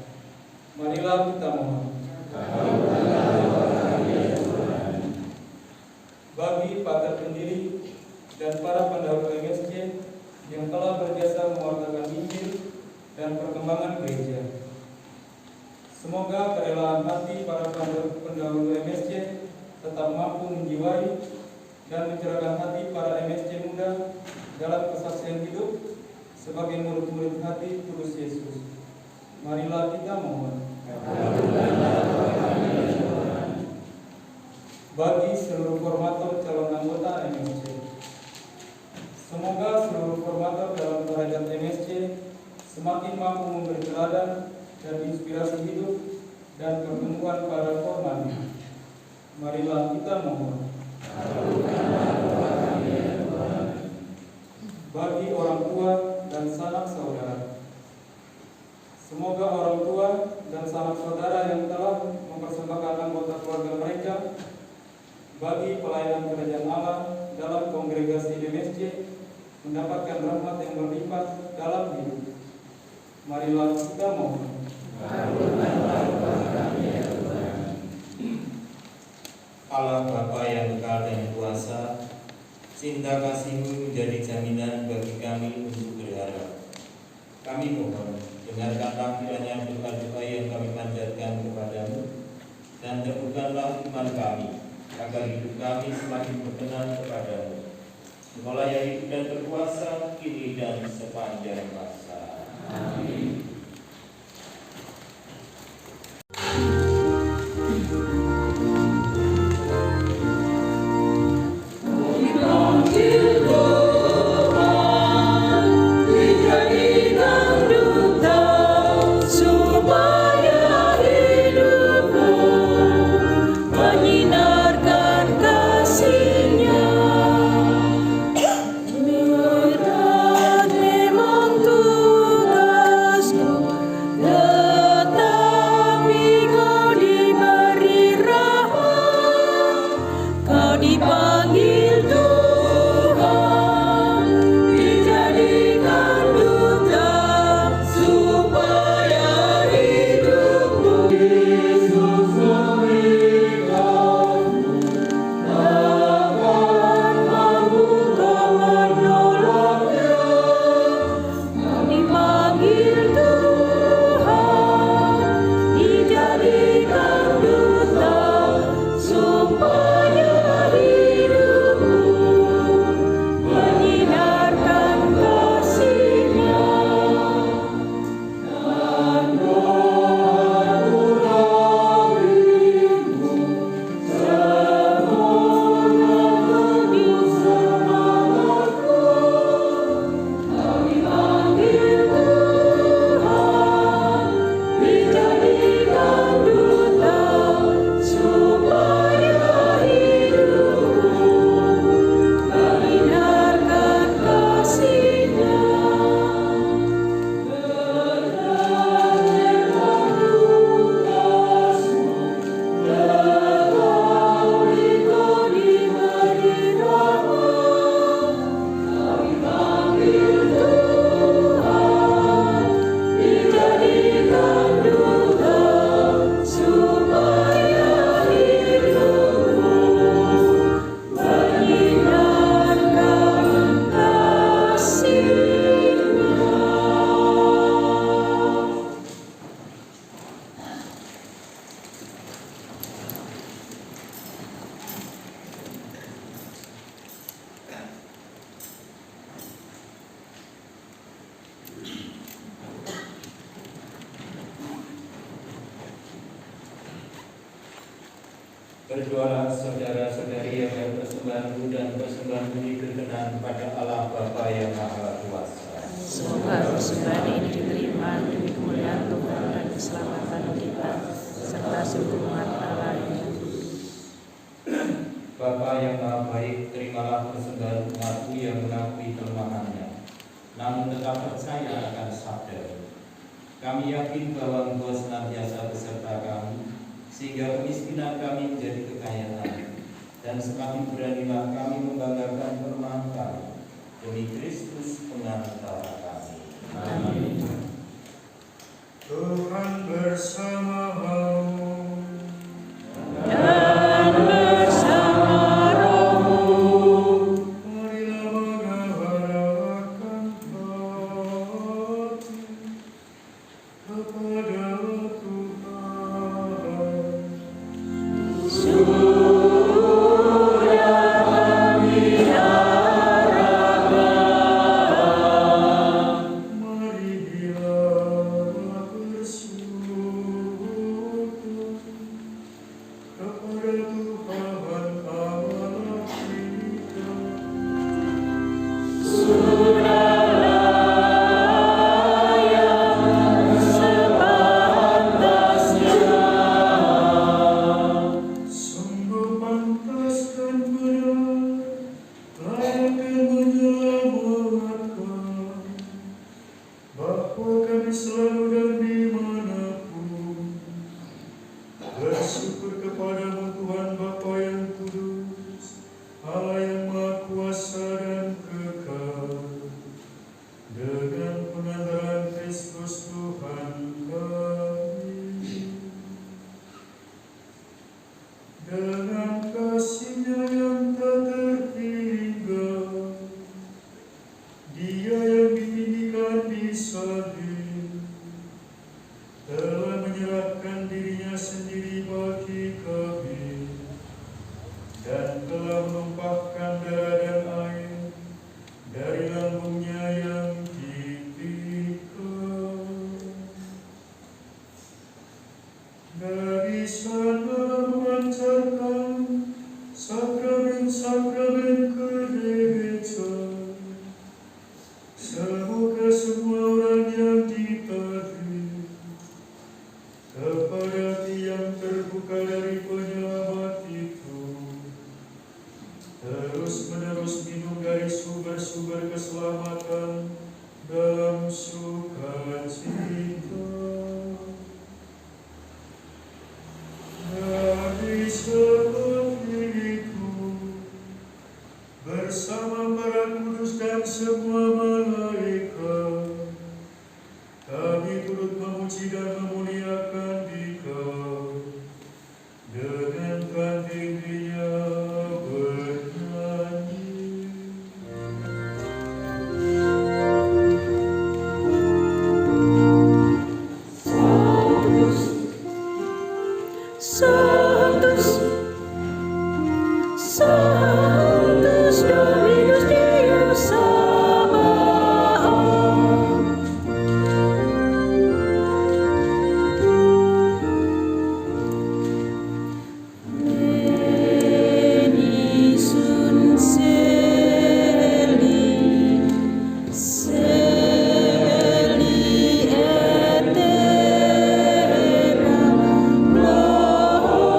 Marilah kita mohon. Bagi pakar pendiri dan para pendahulu MSC yang telah berjasa mewartakan Injil dan perkembangan gereja, semoga kerelaan hati para pendahulu MSC tetap mampu menjiwai dan mencerahkan hati para MSC muda dalam kesaksian hidup sebagai murid-murid hati Kudus Yesus. Marilah kita mohon. Bagi seluruh formator calon anggota MSC, semoga seluruh formator dalam derajat MSC semakin mampu memberi teladan dan inspirasi hidup dan pertumbuhan para formatur. Marilah kita mohon. Bagi orang tua dan sanak saudara, semoga orang tua dan sanak saudara yang telah mempersembahkan anggota keluarga mereka bagi pelayanan kerajaan Allah dalam kongregasi MSC mendapatkan rahmat yang berlimpah dalam hidup. Marilah kita mohon. Allah Bapa yang kekal dan kuasa, cinta kasih-Mu menjadi jaminan bagi kami untuk berharap. Kami mohon, dengarkanlah kiranya doa-doa yang kami panjatkan kepadamu, dan teguhkanlah iman kami, agar hidup kami semakin berkenan kepadamu. Semoga yang hidup dan berkuasa, kini dan sepanjang masa. Amin. Berdoalah saudara-saudari yang persembahan dan persembahan ini berkenan pada Allah Bapa yang Maha Kuasa. Semoga persembahan ini diterima demi kemuliaan Tuhan dan keselamatan kita, serta seluruh umat Allah yang kudus. Bapa yang Maha Baik, terimalah persembahan umat-Mu yang mengakui kelemahannya, namun tetap percaya akan sabda. Kami yakin bahwa Engkau senantiasa beserta sehingga kemiskinan kami menjadi kekayaan, dan semakin beranilah kami membanggakan firman kami demi Kristus pengantara kami. Amin. Tuhan bersamamu. Dan bersama rohmu. Marilah mengarahkan hati kepada Tuhan. Sudah kami harapkan. Marilah bersyukur kepada Tuhan Allah kita. Sudahlah yang sepantasnya. Sungguh pantas dan benar, layak dan menyelamatkan, bahwa kami selalu dan dimanapun bersyukur kepadamu Tuhan Bapa yang kudus, Allah yang Maha Kuasa dan kekal, dengan pengantaran Kristus Tuhan kami. Dengan kasih-Nya yang tak terhingga, Dia yang ditinggikan di salib telah menyerahkan diri-Nya sendiri bagi kami, dan telah menumpahkan darah dan air dari lambung-Nya yang dipikul. Dari sana memancarkan sakramen-sakramen gereja. Semoga semua orang yang ditarik kepada hati yang terbuka dari penyelamat itu terus-menerus minum dari sumber-sumber keselamatan dalam sukacita. Dari sebab itu, bersama para kudus dan semua malaikat, kami turut memuji dan memuliakan Dikau dengan tingginya bernyanyi. Sanctus, Sanctus Dominus Deus Sabaoth. Veni sunt celi, celi et terra, gloria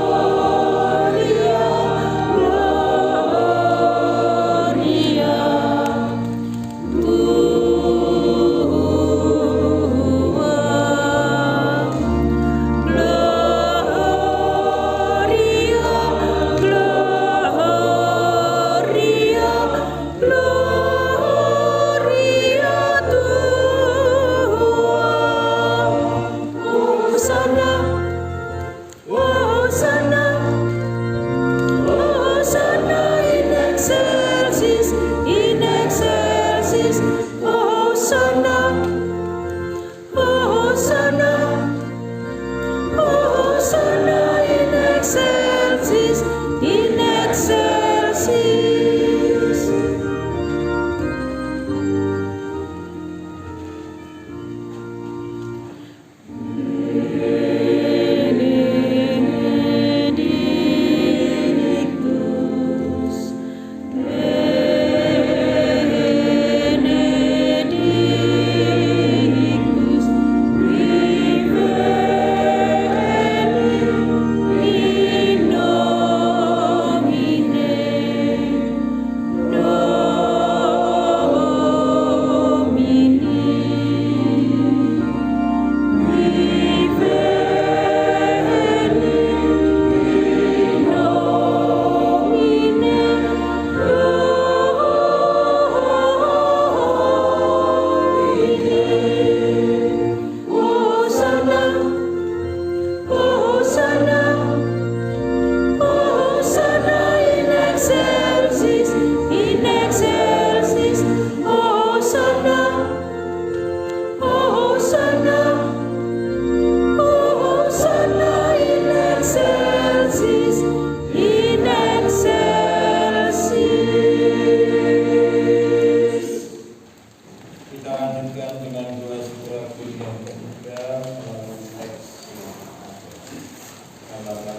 Para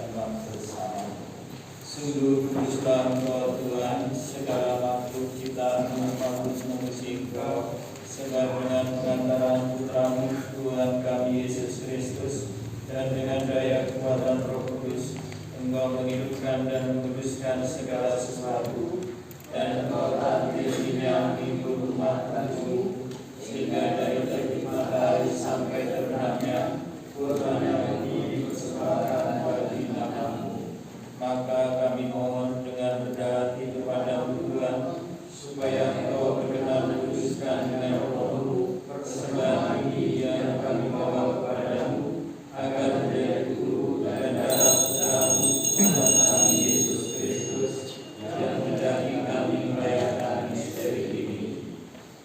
imam bersama. Sungguh kuduslah Engkau Tuhan, segala makhluk ciptaan bagus memuji Engkau, sebab dengan pengantaran Putramu Tuhan kami Yesus Kristus dan dengan daya kekuatan Roh Kudus, Engkau menghidupkan dan menguduskan segala sesuatu, dan Engkau tampilnya minggu umat-Mu, sehingga dari terbit matahari sampai terbenamnya purnama ini dipersembahkan bagi nama-Mu. Maka kami mohon dengan rendah hati kepada-Mu Tuhan, supaya Engkau berkenan menguduskan dengan Roh-Mu persembahan ini yang kami bawa kepada-Mu, agar menjadi tubuh dan darah Putra-Mu Tuhan kami Yesus Kristus, yang menjadi kami merayakan misteri ini.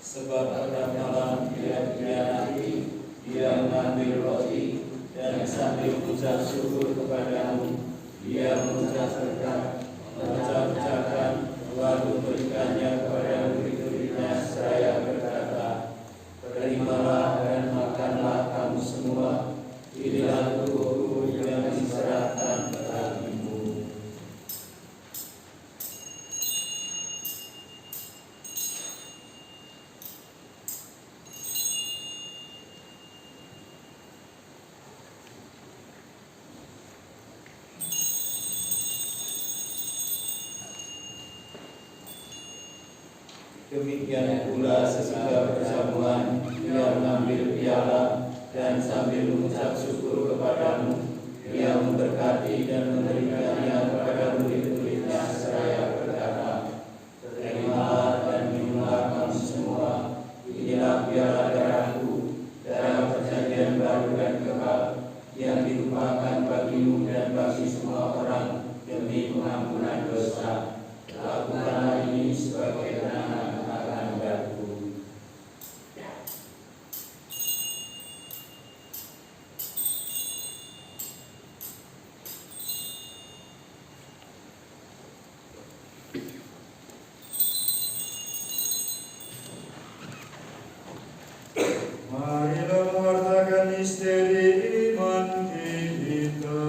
Sebab pada malam Dia dikhianati, Dia mengambil roti, dan sambil mengucap syukur kepada-Mu, Dia mengucap berkat, memecah-pecahkan, lalu memberikannya kepada murid-muridnya seraya berkata, "Terimalah dan makanlah kamu semua, inilah tubuhku yang diserahkan bagimu." Demikian pula sesudah perjamuan, Dia mengambil piala dan sambil mengucap syukur kepada-Mu, Dia memberkati dan memberikannya kepada murid-muridnya seraya berkata, "Terimalah dan minumlah kamu semua, inilah piala darah-Ku, darah perjanjian baru dan kekal, yang ditumpahkan bagimu dan bagi semua orang demi pengampunan dosa. Lakukanlah ini sebagai kenangan akan Aku." Marilah mewartakan misteri iman kita.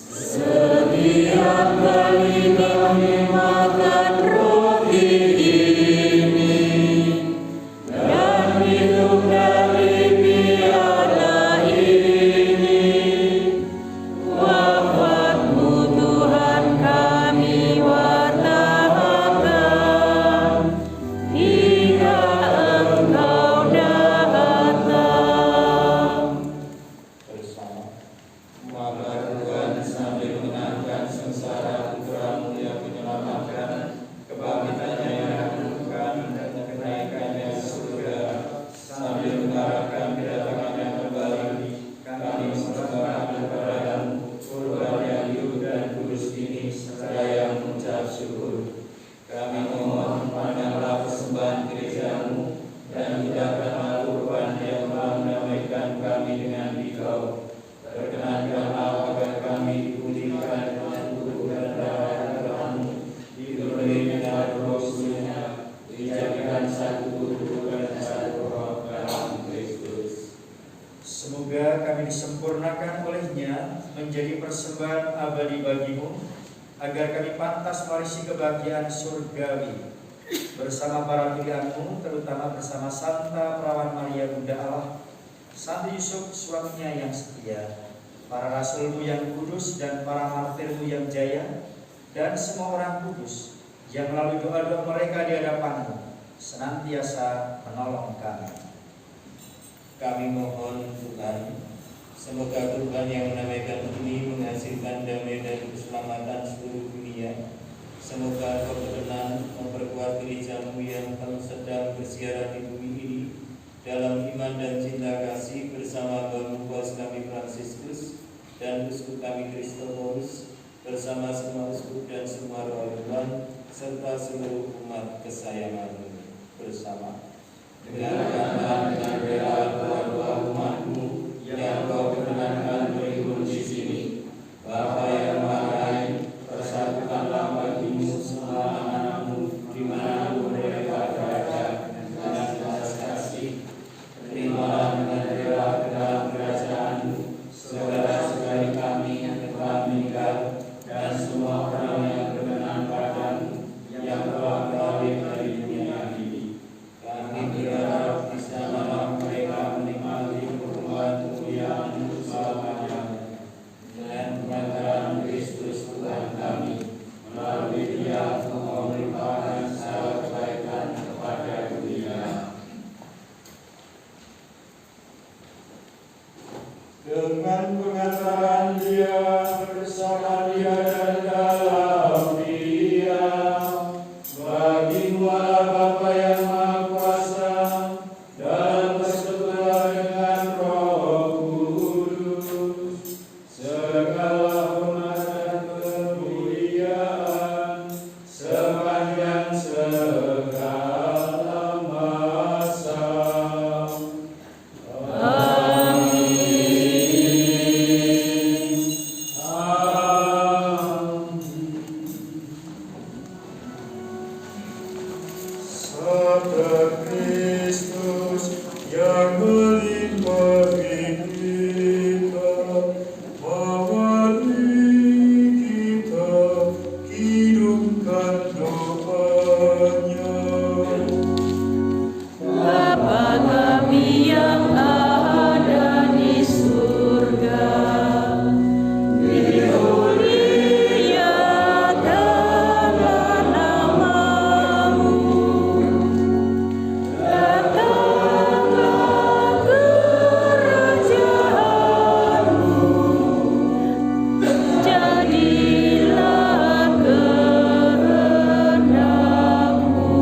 Setiap kali kami makan roti ini dan minum dari piala ini, wafat-Mu Tuhan kami wartakan hingga Engkau datang. Bersama. Maka Tuhan sambil mengangkat sengsara Putra-Mu yang menyelamatkan, kebangkitannya yang menentukan dan kenaikannya ke surga, sambil mengharapkan kedatangannya kembali, kami mempersembahkan kepada-Mu kurban yang hidup dan kudus ini seraya mengucap syukur. Kami mohon pandanglah persembahan gereja-Mu dan hidupkanlah kurban yang telah mendamaikan kami dengan Dikau. Perkenankanlah agar kami dipulihkan dengan tubuh dan darah Tuhan-Mu, dipenuhi dengan Roh Suci-Nya, dijadikan satu tubuh dan satu roh dalam Kristus. Semoga kami disempurnakan oleh-Nya menjadi persembahan abadi bagi-Mu, agar kami pantas mewarisi kebahagiaan surgawi bersama para pilihan-Mu, terutama bersama Santa Perawan Maria Bunda Allah, Santo Yusuf suaminya yang setia, para rasul-Mu yang kudus dan para martir-Mu yang jaya, dan semua orang kudus yang melalui doa-doa mereka di hadapan-Mu senantiasa menolong kami. Kami mohon Tuhan, semoga Tuhan yang menamaikan ini menghasilkan damai dan keselamatan seluruh dunia. Semoga Kau berkenan memperkuat gereja-Mu yang sedang bersiaran di bumi ini dalam iman dan cinta kasih bersama Bapak Paus kami Fransiskus dan Uskup kami Kristoforus, bersama semua uskup dan semua roh Tuhan serta seluruh umat kesayangan-Mu bersama. Dengarkanlah dengan rela doa-doa umat-Mu yang Kau perkenankan berhimpun di sini. Bapa yang Maha Baik, persatukanlah bagi-Mu semua anak-Mu dimanapun mereka berada dengan belas kasih. Terimalah dengan rela ke dalam kerajaan kemuliaan untuk selamanya. Dan kebenaran Kristus Tuhan kami, melalui Dia Engkau melimpahkan segala kebaikan kepada dunia. Dengan pengantaran Dia, bersama Dia dan dalam Dia, bagi-Mu Allah Bapa yang Maha Kuasa, dalam persekutuan dengan Roh Kudus, segala hormat dan kemuliaan sepanjang segala masa. Sabda Kristus yang melimpahi kita, mewakili kita, hidupkan doanya. Bapa kami yang ada di surga, dimuliakanlah nama-Mu. Datanglah kerajaan-Mu, jadilah kehendak-Mu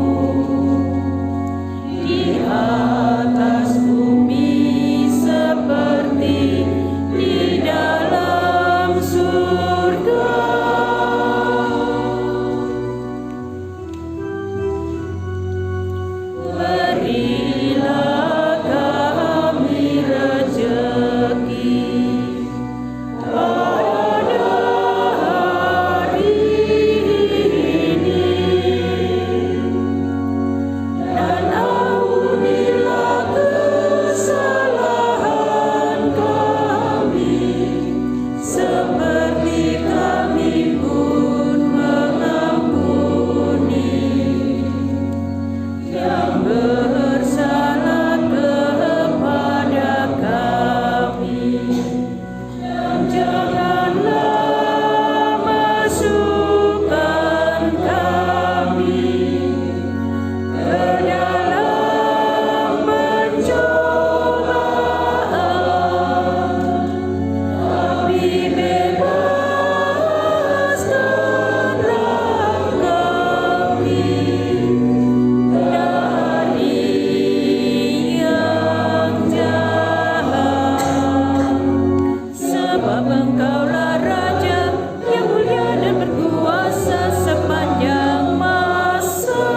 di atas bumi seperti di dalam surga. Berilah kami rezeki pada hari ini, dan ampunilah kesalahan kami, seperti kami pun mengampuni yang bersalah kepada kami. Dan janganlah masukkan kami ke dalam pencobaan, tapi bebaskanlah kami dari yang jahat. Sebab Engkaulah Raja yang mulia dan berkuasa sepanjang masa.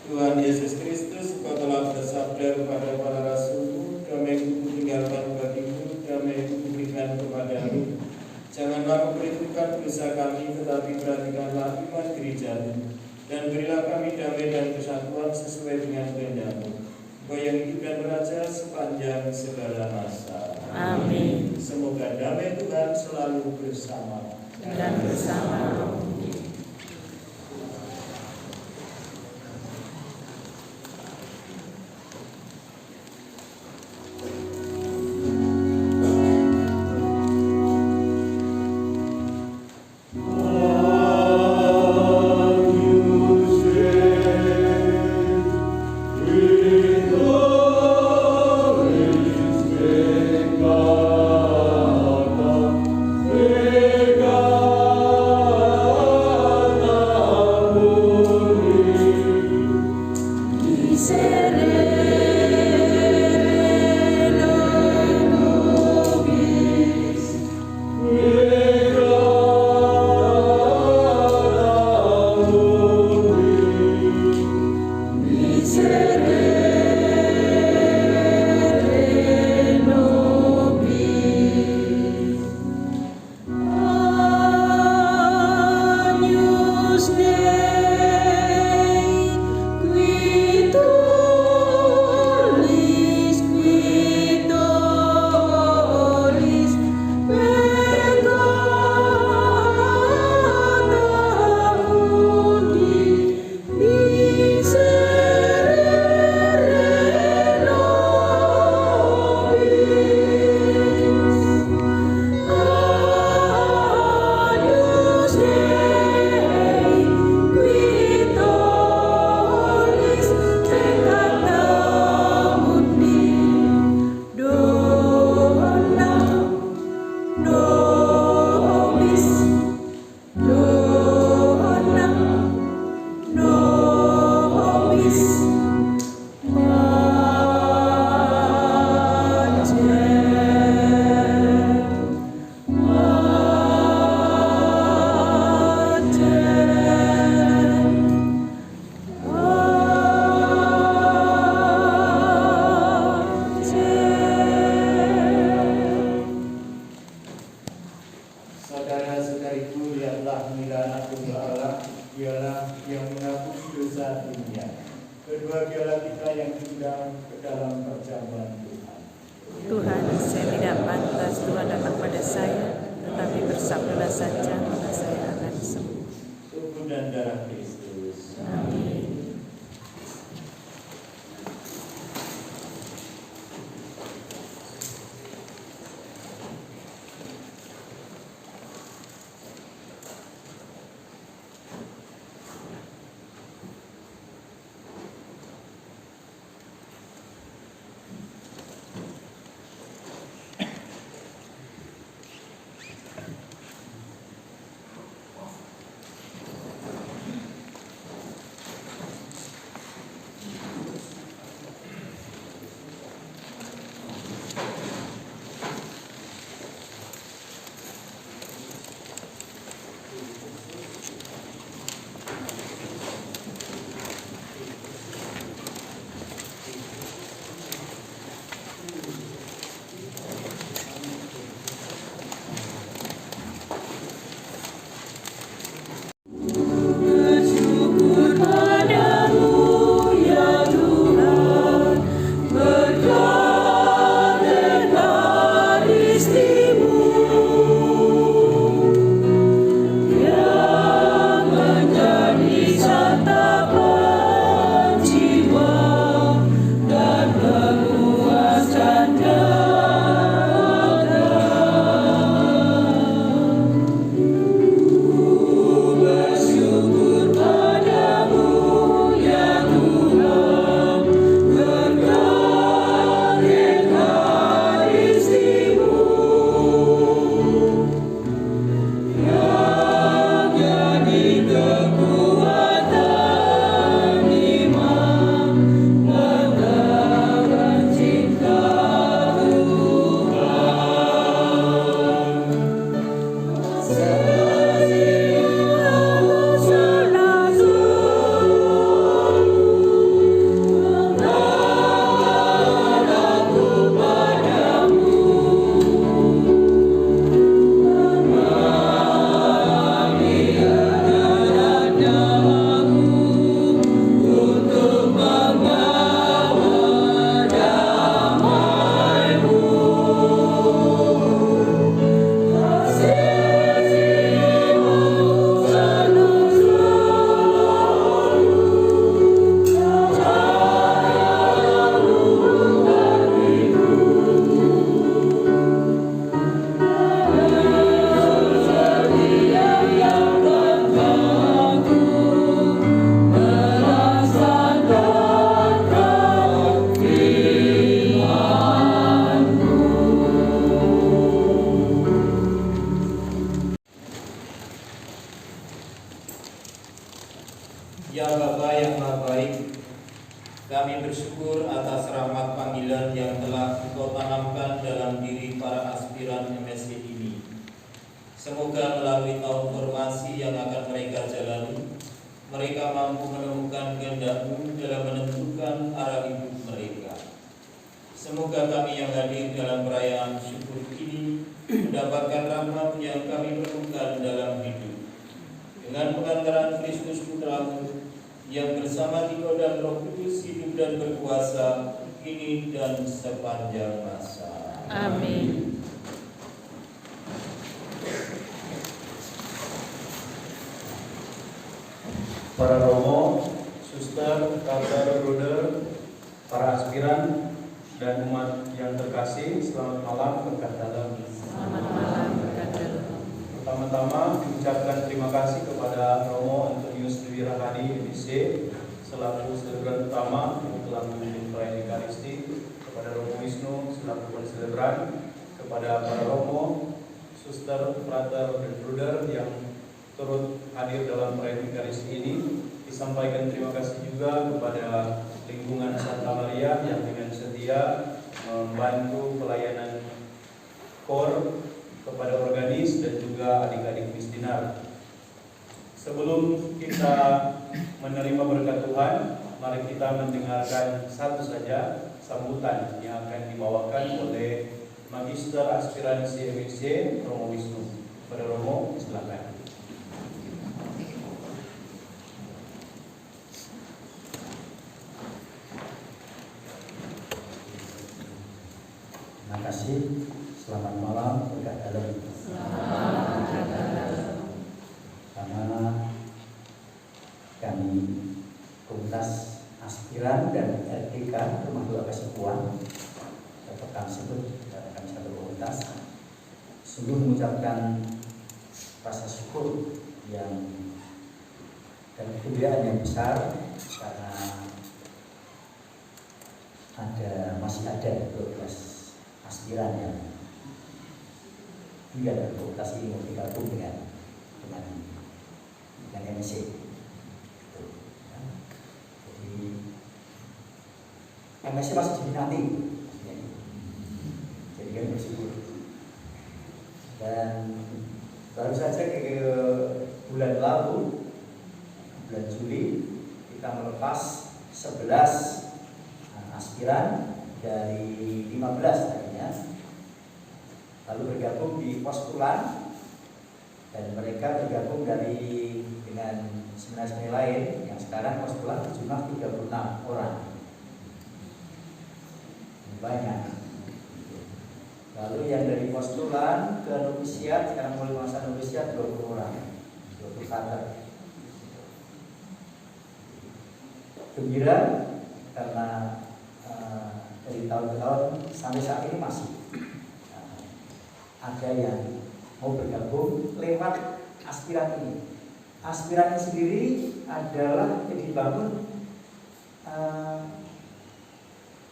Tuhan Yesus Kristus, Engkau telah bersabda kepada para rasul-Mu, damai-Ku kutinggalkan bagi-Mu, damai-Ku kuberikan kepadamu. Janganlah Kau perhitungkan dosa kami, tetapi perhatikanlah iman gereja-Mu, dan berilah kami damai dan kesatuan sesuai dengan kehendak-Mu. Engkau yang hidup dan beraja sepanjang segala masa. Amin. Semoga damai Tuhan selalu bersama. Dan bersama roh. With Saya tidak pantas Tuhan datang pada saya, tetapi bersabdalah saja maka saya akan sembuh. Tubuh dan darah Kristus. Amin. Ya Bapa yang Maha Baik, kami bersyukur atas rahmat panggilan yang telah Engkau tanamkan dalam diri para aspiran MSC ini. Semoga melalui tahun formasi yang akan mereka jalani, mereka mampu menemukan kehendak-Mu dalam menentukan arah hidup mereka. Semoga kami yang hadir dalam perayaan syukur ini mendapatkan rahmat yang kami perlukan dalam hidup. Dengan pengantaran Kristus Putra-Mu yang bersama Tiga dan Roh Kudus hidup dan berkuasa kini dan sepanjang masa. Amin. Para romo, suster, kabar, bruder, para aspiran, dan umat yang terkasih, selamat malam, berkat dalam. Selamat malam, berkat dalam. Pertama-tama mengucapkan terima kasih kepada Romo Antonius Dewi Rahadi MSC selaku selebran utama yang telah memimpin perayaan Ekaristi, kepada Romo Wisnu selaku konselebran, kepada para Romo, suster, frater, dan bruder yang turut hadir dalam perayaan Ekaristi ini. Disampaikan terima kasih juga kepada lingkungan Santa Maria yang dengan setia membantu pelayanan KOR, kepada organis dan juga adik-adik misdinar. Sebelum kita menerima berkat Tuhan, mari kita mendengarkan satu saja sambutan yang akan dibawakan oleh Magister Aspiransi MSC Romo Wisnu. Pada Romo, silakan. Terima kasih. Selamat malam, berkat dalam. Karena kami komunitas aspiran dan RTK Rumah Doa Kasikuan atau kami sebut kami satu komunitas sungguh mengucapkan rasa syukur yang dan kemuliaan yang besar karena masih ada 12 aspiran yang hingga dari komunitas ini mau digabung dengan MSC. Jadi MSC masih diminati, jadi kami bersyukur. Dan baru saja ke bulan lalu, bulan Juli, kita melepas 11 aspiran dari 15 tadinya, lalu bergabung di postulan, dan mereka bergabung dengan seminar-seminar lain yang sekarang postulan berjumlah 36 orang. Banyak. Lalu yang dari postulan ke novisiat, sekarang mulai masa novisiat 20 orang, 20 kader. Gembira karena dari tahun ke tahun sampai saat ini masih ada yang mau bergabung lewat aspiran ini. Aspiran ini sendiri adalah dibangun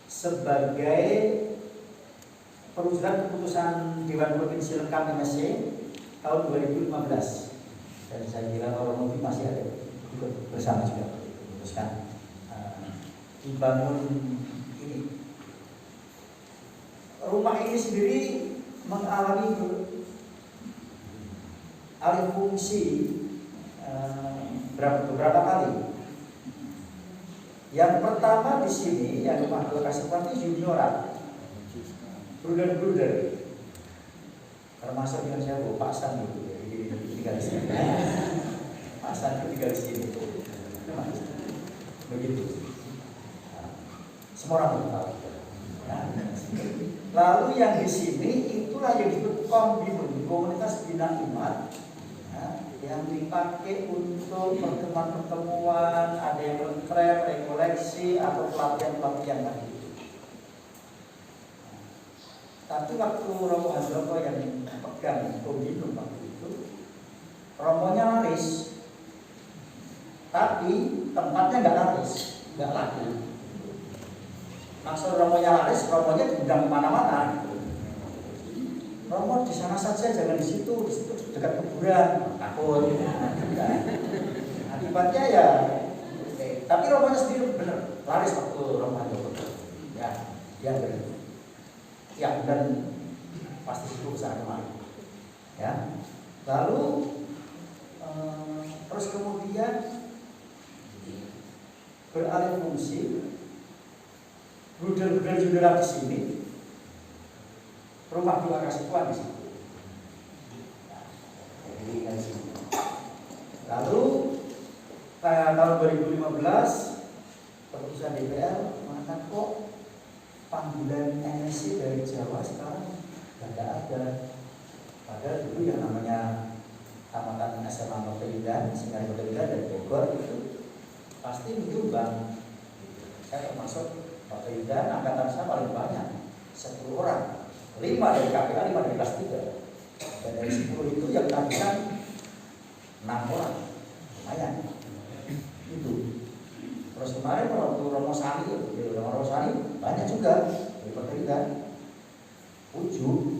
sebagai perwujudan keputusan Dewan Provinsi Lengkap MSC tahun 2015. Dan saya kira orang mungkin masih ada ikut bersama juga memutuskan dibangun ini. Rumah ini sendiri mengalami alih fungsi beberapa kali. Yang pertama di sini yang Rumah Doa Kasikuan itu junioran, bruder, termasuk dengan saya Pak San itu, jadi tinggal di sini. Pak San itu tinggal di sini, begitu. Semua orang tahu. Lalu yang di sini itulah yang disebut kombinum, komunitas bina umat, yang dipakai untuk pertemuan-pertemuan, ada yang retret, rekoleksi atau pelatihan-pelatihan tadi. Tapi waktu Romo Handoko yang pegang kombinum waktu itu, romonya laris, tapi tempatnya nggak laris, nggak laku. Maksud romonya laris, romonya diundang kemana-mana. Romo di sana saja, jangan di situ dekat kuburan, takut. Akibatnya ya, tapi romonya sendiri benar laris waktu Romo Handoko. Ya, dia benar. Tiap bulan pasti sibuk sana kemari. Ya, lalu terus kemudian beralih fungsi. Bruder juga di sini, Rumah Doa Kasikuan di situ. Jadi di sini. Lalu tahun 2015 keputusan DPR mengatakan kok panggilan MSC dari Jawa sekarang tidak ada. Padahal dulu yang namanya Tamatan SMA Mapelidan, Singari Mapelidan dan Bogor itu pasti menyumbang. Saya termasuk Mapelidan, angkatan saya paling banyak, 10 orang, 5 dari KPA, 5 dari kelas 3. Dan dari 10 itu yang tagihan 6 orang, lumayan. Itu. Terus kemarin waktu Romo Sani banyak juga dari Mapelidan, 7.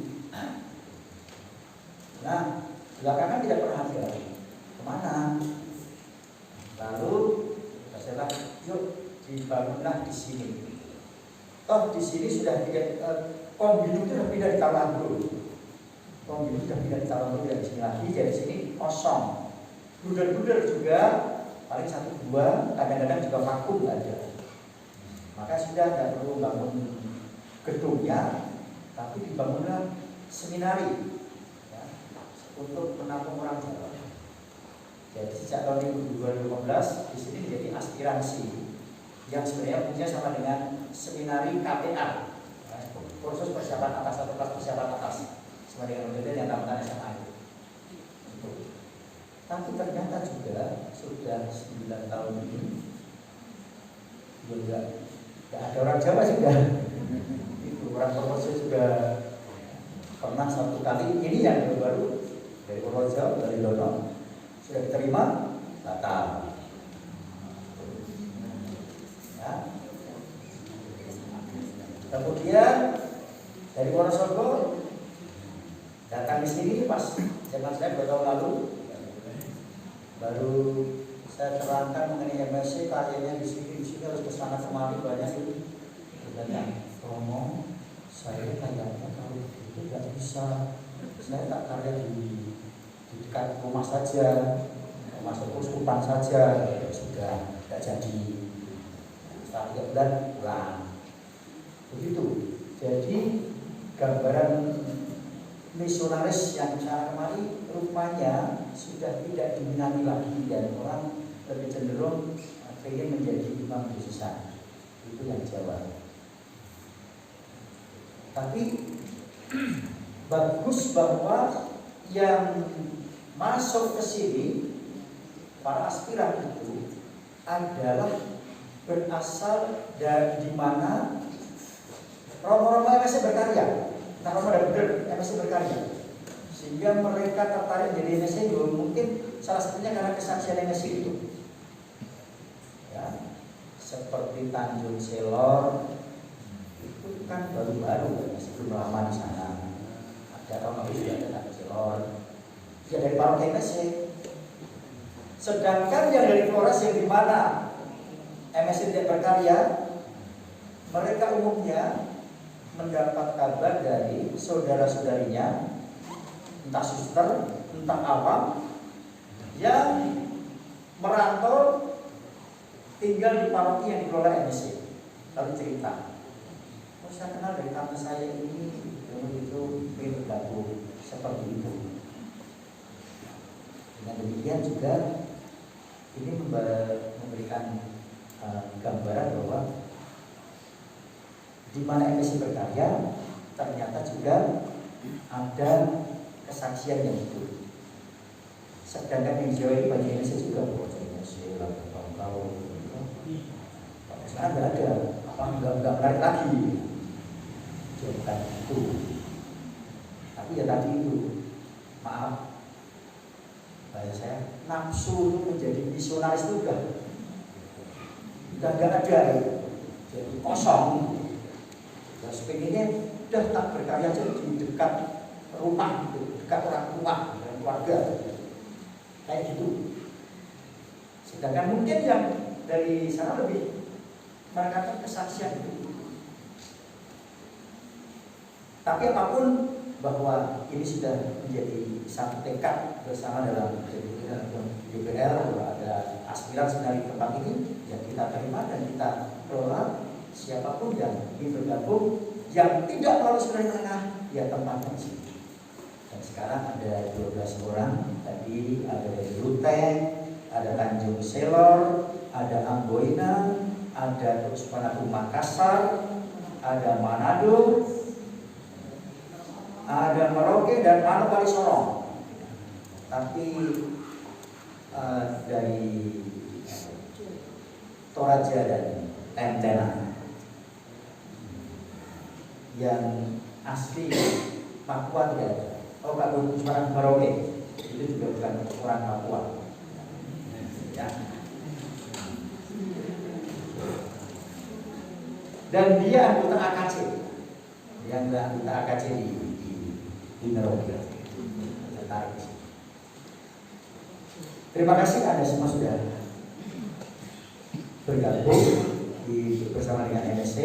Nah, belakangan tidak pernah ada. Kemana? Lalu saya bilang, yuk dibangunlah di sini. Toh di sini sudah kombinum itu sudah pindah di Tawanggul. Kombinum sudah pindah di Tawanggul dari sini lagi, jadi sini kosong. Bruder juga paling 1-2, kadang-kadang juga vakum nggak ada. Maka sudah tidak perlu bangun gedungnya, tapi dibangunlah seminari ya, untuk menampung orang Jawa. Jadi sejak tahun 2015 di sini menjadi aspiransi yang sebenarnya punya sama dengan seminari KPA. kursus persiapan atas atau kelas persiapan atas sama dengan model yang tamatan SMA itu. Tapi ternyata juga sudah 9 tahun ini juga tidak ada orang Jawa juga. Itu orang Purworejo juga pernah satu kali, ini yang baru dari Purworejo, dari Dono sudah diterima, batal. Ya. Kemudian dari Wonosobo datang di sini pas zaman saya 2 tahun lalu, baru saya terangkan mengenai MSC, kayaknya di sini harus kesana kemari banyak itu. Sebenarnya Romo, saya kayaknya kalau itu nggak bisa, saya tak karya di dekat rumah saja, masuk keuskupan saja, ya sudah tidak jadi. Setelah 3 bulan pulang. Begitu. Jadi gambaran misionaris yang sana kemari rupanya sudah tidak diminati lagi dan orang lebih cenderung ingin menjadi imam khususan. Itu yang Jawa. Tapi bagus bahwa yang masuk ke sini para aspiran itu adalah berasal dari di mana Romo-Romo MSC berkarya. Nah, Romo dan Bener MSC berkarya, sehingga mereka tertarik jadi MSC juga mungkin salah satunya karena kesaksian MSC itu. Ya, seperti Tanjung Selor itu kan baru-baru, masih belum lama di sana. Ada Romo juga ada Tanjung Selor, ya dari paroki MSC. Sedangkan yang dari Flores yang di mana MSC tidak berkarya, mereka umumnya mendapat kabar dari saudara-saudarinya, entah suster, entah awam, yang merantau tinggal di paroki yang dikelola MSC. Lalu cerita, oh saya kenal dari tante saya ini, itu ingin bergabung seperti itu. Dengan demikian juga ini memberikan gambaran bahwa di mana MSC berkarya ternyata juga ada kesaksian yang itu. Sedangkan yang Jawa ini banyak MSC juga, MSC, Lampau, sekarang nggak ada, apa nggak menarik lagi. Bukan itu. Tapi ya tadi itu, maaf, bahasa saya nafsu itu menjadi misionaris itu udah nggak ada, jadi kosong. Ya sebenarnya udah tak berkarya aja di dekat rumah, dekat orang tua dan keluarga, kayak gitu. Sedangkan mungkin yang dari sana lebih menekankan kesaksian itu. Tapi apapun bahwa ini sudah menjadi satu tekad bersama dalam DPR, bahwa ada aspiran sebenarnya di tempat ini, ya kita terima dan kita kelola. Siapapun yang ingin bergabung, yang tidak melalui sekolah menengah, ya tempatnya di sini. Dan sekarang ada 12 orang. Tadi ada dari Ruteng, ada Tanjung Selor, ada Amboina, ada Keuskupan Agung Makassar, ada Manado, ada Merauke dan Manokwari Sorong. Tapi dari Toraja dan Lentena yang asli Papua tidak ada. Oh, Pak Keuskupan Merauke itu juga bukan orang Papua. Ya. Dan dia anggota AKC, yang anggota AKC di Merauke. Terima kasih Anda semua sudah bergabung bersama dengan MSC,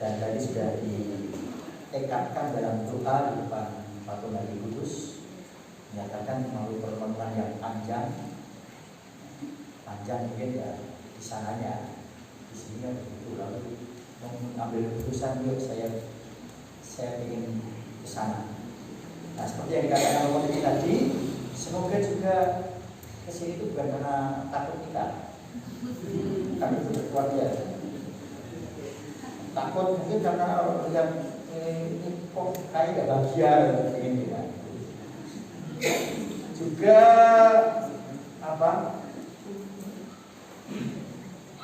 dan tadi sudah ditekadkan dalam doa di depan patung Nabi Kudus, menyatakan melalui pertemuan yang panjang mungkin ya di sananya, di sini begitu, lalu mengambil keputusan, yuk saya ingin ke sana. Nah, seperti yang dikatakan Romo tadi, semoga juga kesini itu bukan karena takut kita, kami itu berkeluarga. takut mungkin karena yang ini kok kayak gak bahagia ini ya. Juga apa?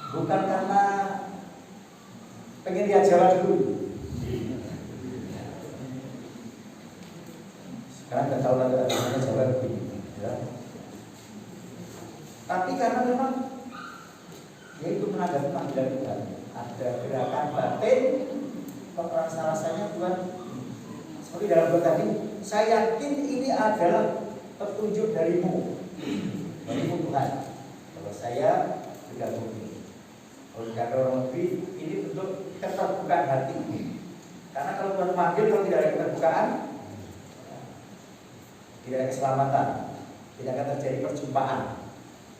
Bukan karena pengen lihat Jawa dulu. Sekarang nggak tahu lagi namanya Jawa begini, ya. Tapi karena memang yaitu menanggapi panggilan Tuhan, ada gerakan batin, kok rasanya Tuhan seperti dalam doa tadi, saya yakin ini adalah petunjuk darimu Tuhan. Kalau saya bergabung ini, kalau tidak ada orang lebih, ini bentuk keterbukaan hati. Karena kalau Tuhan manggil, kalau tidak ada keterbukaan, tidak ada keselamatan, tidak akan terjadi perjumpaan.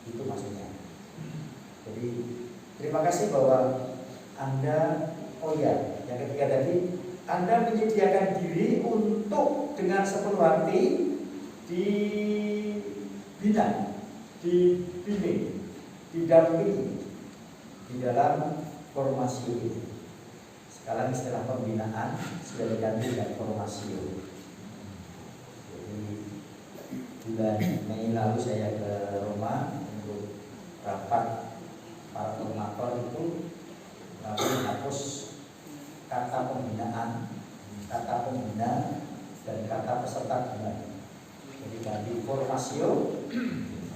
Itu maksudnya. Jadi terima kasih bahwa Anda, yang ketiga tadi, Anda menyediakan diri untuk dengan sepenuh hati dibina, dibimbing, didampingi di dalam formasi ini. Sekarang istilah pembinaan sudah diganti dengan formasi. Jadi bulan Mei lalu saya ke Roma untuk rapat para formator itu, lalu menghapus kata pembinaan, kata pembina, dan kata peserta bina. Jadi ganti formasio,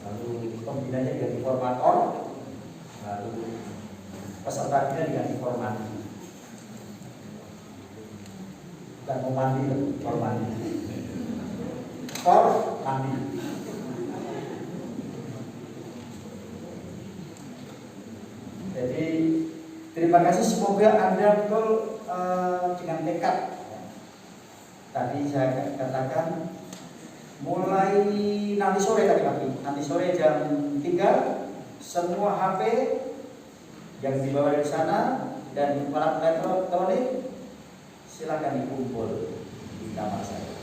lalu pembinanya diganti formator, lalu peserta bina diganti formandi. Bukan mau mandi, formandi. Formandi. Jadi terima kasih, semoga Anda betul dengan tekad. Tadi saya katakan mulai nanti sore nanti sore jam 3 semua HP yang dibawa dari sana dan alat elektronik silakan dikumpul di kamar saya.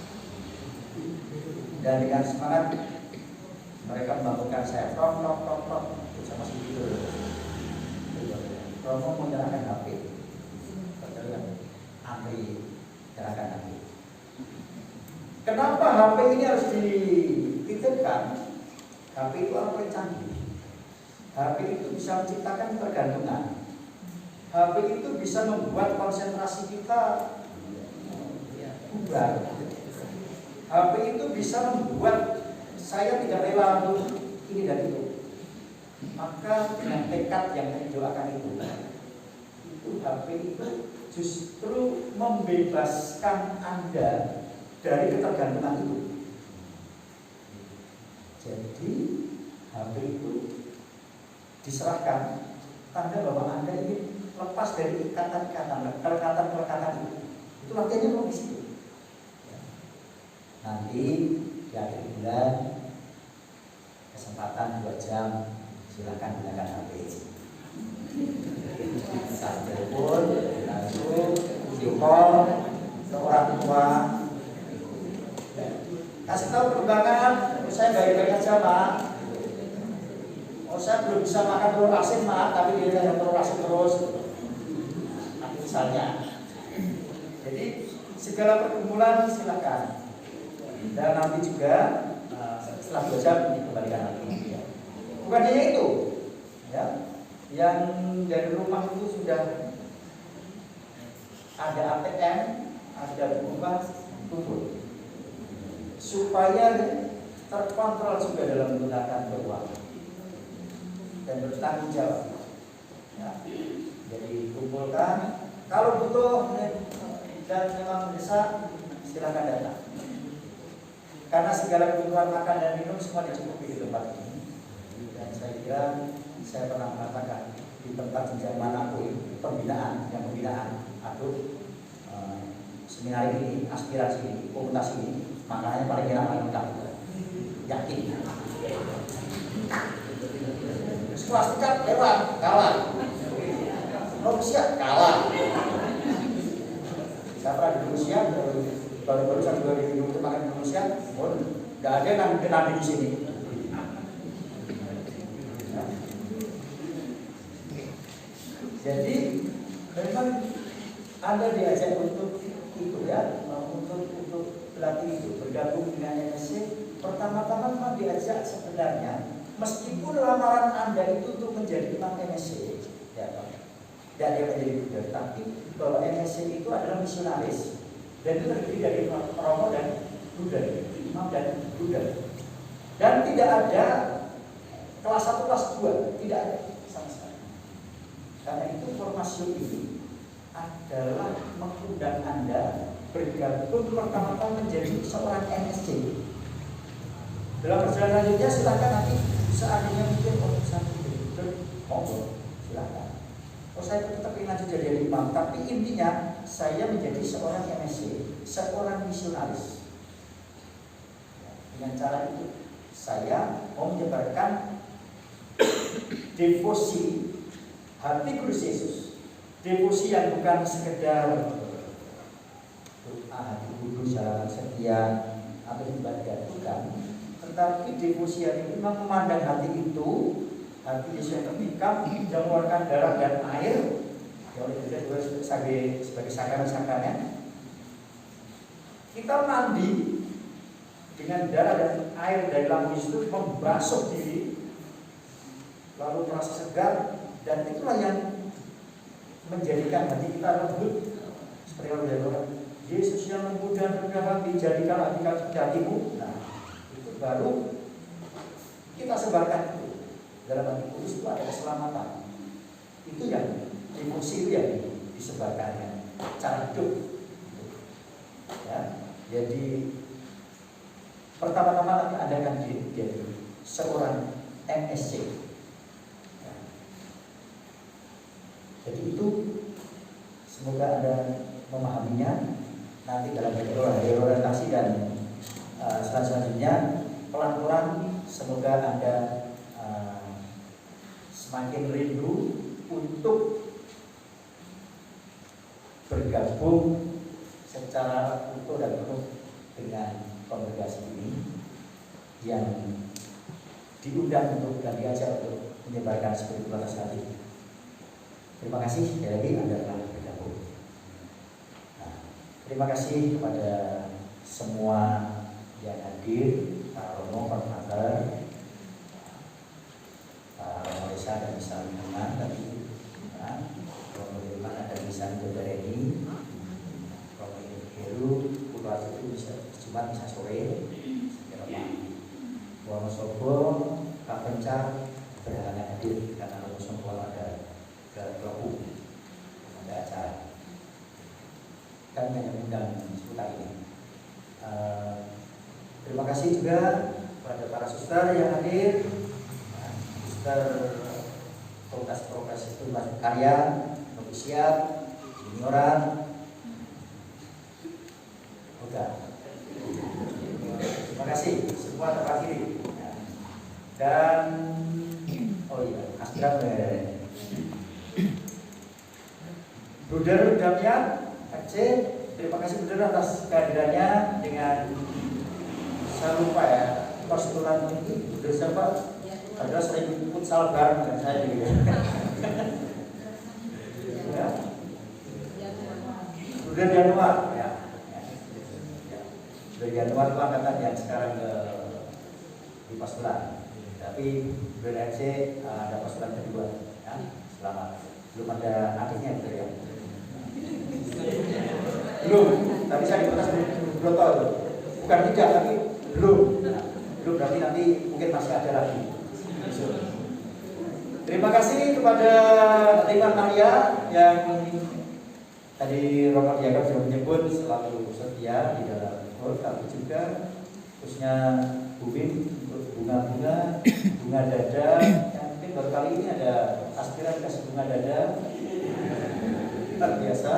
Dan dengan semangat mereka membangunkan saya, Prof, sama segitu. Romo menyerahkan HP, antri serahkan HP. Kenapa HP ini harus dititipkan? HP itu apa yang canggih? HP itu bisa menciptakan ketergantungan. HP itu bisa membuat konsentrasi kita bubar. HP itu bisa membuat saya tidak rela untuk ini dan itu. Maka dengan tekad yang saya doakan itu HP itu justru membebaskan Anda dari ketergantungan itu. Jadi HP itu diserahkan tanda bahwa Anda ingin lepas dari ikatan-ikatan, kelekatan itu. Itu latihannya mau di situ. Nanti di akhir bulan kesempatan 2 jam silakan gunakan HP. Saat telepon, langsung video call ke orang tua. Kasih tahu perkembangan, saya baik-baik aja, Mak. Saya belum bisa makan telur asin, Mak, tapi dia ada telur asin terus. Nah, misalnya. Jadi segala pergumulan silakan. Dan nanti juga setelah 2 jam dikembalikan lagi. Bukan hanya itu, ya, yang dari rumah itu sudah ada ATM, ada rumah tubuh, supaya terkontrol juga dalam menggunakan keuangan dan bertanggung jawab. Ya. Jadi kumpulkan, kalau butuh dan memang mendesak, silakan datang. Karena segala kebutuhan makan dan minum semua dicukupi di tempat ini. Dan saya kira saya pernah mengatakan di tempat jenjang manapun pembinaan seminar ini, aspirasi ini, komunitas ini, makanannya paling enak paling lengkap. Yakin. Sekolah sekat lewat kalah. Rusia kalah. Saya pernah di Rusia baru-baru saya juga di makan di Rusia, nggak ada nabi di sini. Jadi memang Anda diajak untuk itu ya, untuk berlatih itu, bergabung dengan MSC. Pertama-tama memang diajak sebenarnya, meskipun lamaran Anda itu untuk menjadi imam MSC, ya Pak, dan dia menjadi budak, tapi bahwa MSC itu adalah misionaris dan itu terdiri dari romo dan budak, imam dan budak, dan tidak ada kelas 1, kelas 2, tidak ada sama sekali. Karena itu formasi ini adalah mengundang Anda bergabung pertama-tama menjadi seorang MSC. Dalam perjalanan selanjutnya silakan nanti seandainya mungkin saya menjadi monggo silakan. Saya tetap ingin lanjut jadi imam, tapi intinya saya menjadi seorang MSC, seorang misionaris. Dengan cara itu saya mau menyebarkan devosi hati Kristus Yesus. Devosi yang bukan sekedar doa hati kudus, jalan setia atau ibadah, bukan. Tetapi devosi yang ini memang memandang hati itu, hati Yesus yang tertikam, yang mengeluarkan darah dan air, yang oleh kita juga sebagai sakaran-sakarannya. Kita mandi dengan darah dan air dari lambung Yesus itu membasuh diri, lalu merasa segar, dan itulah yang menjadikan hati kita lembut. Seperti kalau dari orang Yesus yang lembut dan rendah hati, jadikan hati kami seperti hatimu. Nah, itu baru kita sebarkan itu. Dalam hati kudus itu ada keselamatan. Itu yang devosi itu yang disebarkannya, cara hidup. Ya, jadi pertama-tama nanti Anda akan jadi seorang MSC. Jadi itu semoga Anda memahaminya. Nanti dalam orientasi dan selanjutnya pelan-pelan semoga Anda semakin rindu untuk bergabung secara utuh dan penuh dengan kongregasi ini yang diundang untuk dan diajak untuk menyebarkan spiritualitas hati. Terima kasih sekali lagi Anda telah bergabung. Nah, terima kasih kepada semua yang hadir, Pak Romo, Pak Father, Pak Marisa dan Bisa Lingkungan tadi, Romo Lingkungan dan Bisa Berbereni, Romo Heru, Pulau itu bisa Jumat, bisa sore, Romo Sobo, Pak Pencar berhalangan hadir karena Romo Sobo ada kelompok ada acara. Kami hanya mengundang seputar ini. Terima kasih juga kepada para suster yang hadir, suster Fakultas itu karya, novisiat, junioran, udah. Terima kasih semua terpakili. Dan oh iya, aspirasi. Bruder Damian Aceh, terima kasih Bruder atas kehadirannya. Dengan saya lupa ya, postulan ini Bruder siapa? Ada sering futsal bareng dengan saya juga. Ya. Bruder Januar ya. Bruder Januar itu angkatan yang sekarang di postulan. Tapi Bruder Aceh ada postulan kedua ya. Selamat. Belum ada akhirnya Bruder ya. Belum, tadi saya di atas Broto itu. Bukan tidak, tapi belum. Belum, berarti nanti mungkin masih ada lagi. Terima kasih kepada Terima Maria yang tadi Romo Diaga sudah menyebut selalu setia di dalam Quran, tapi juga khususnya Bu Bin untuk bunga-bunga, bunga dada. Yang mungkin baru kali ini ada aspiran kasih bunga dada. Luar biasa.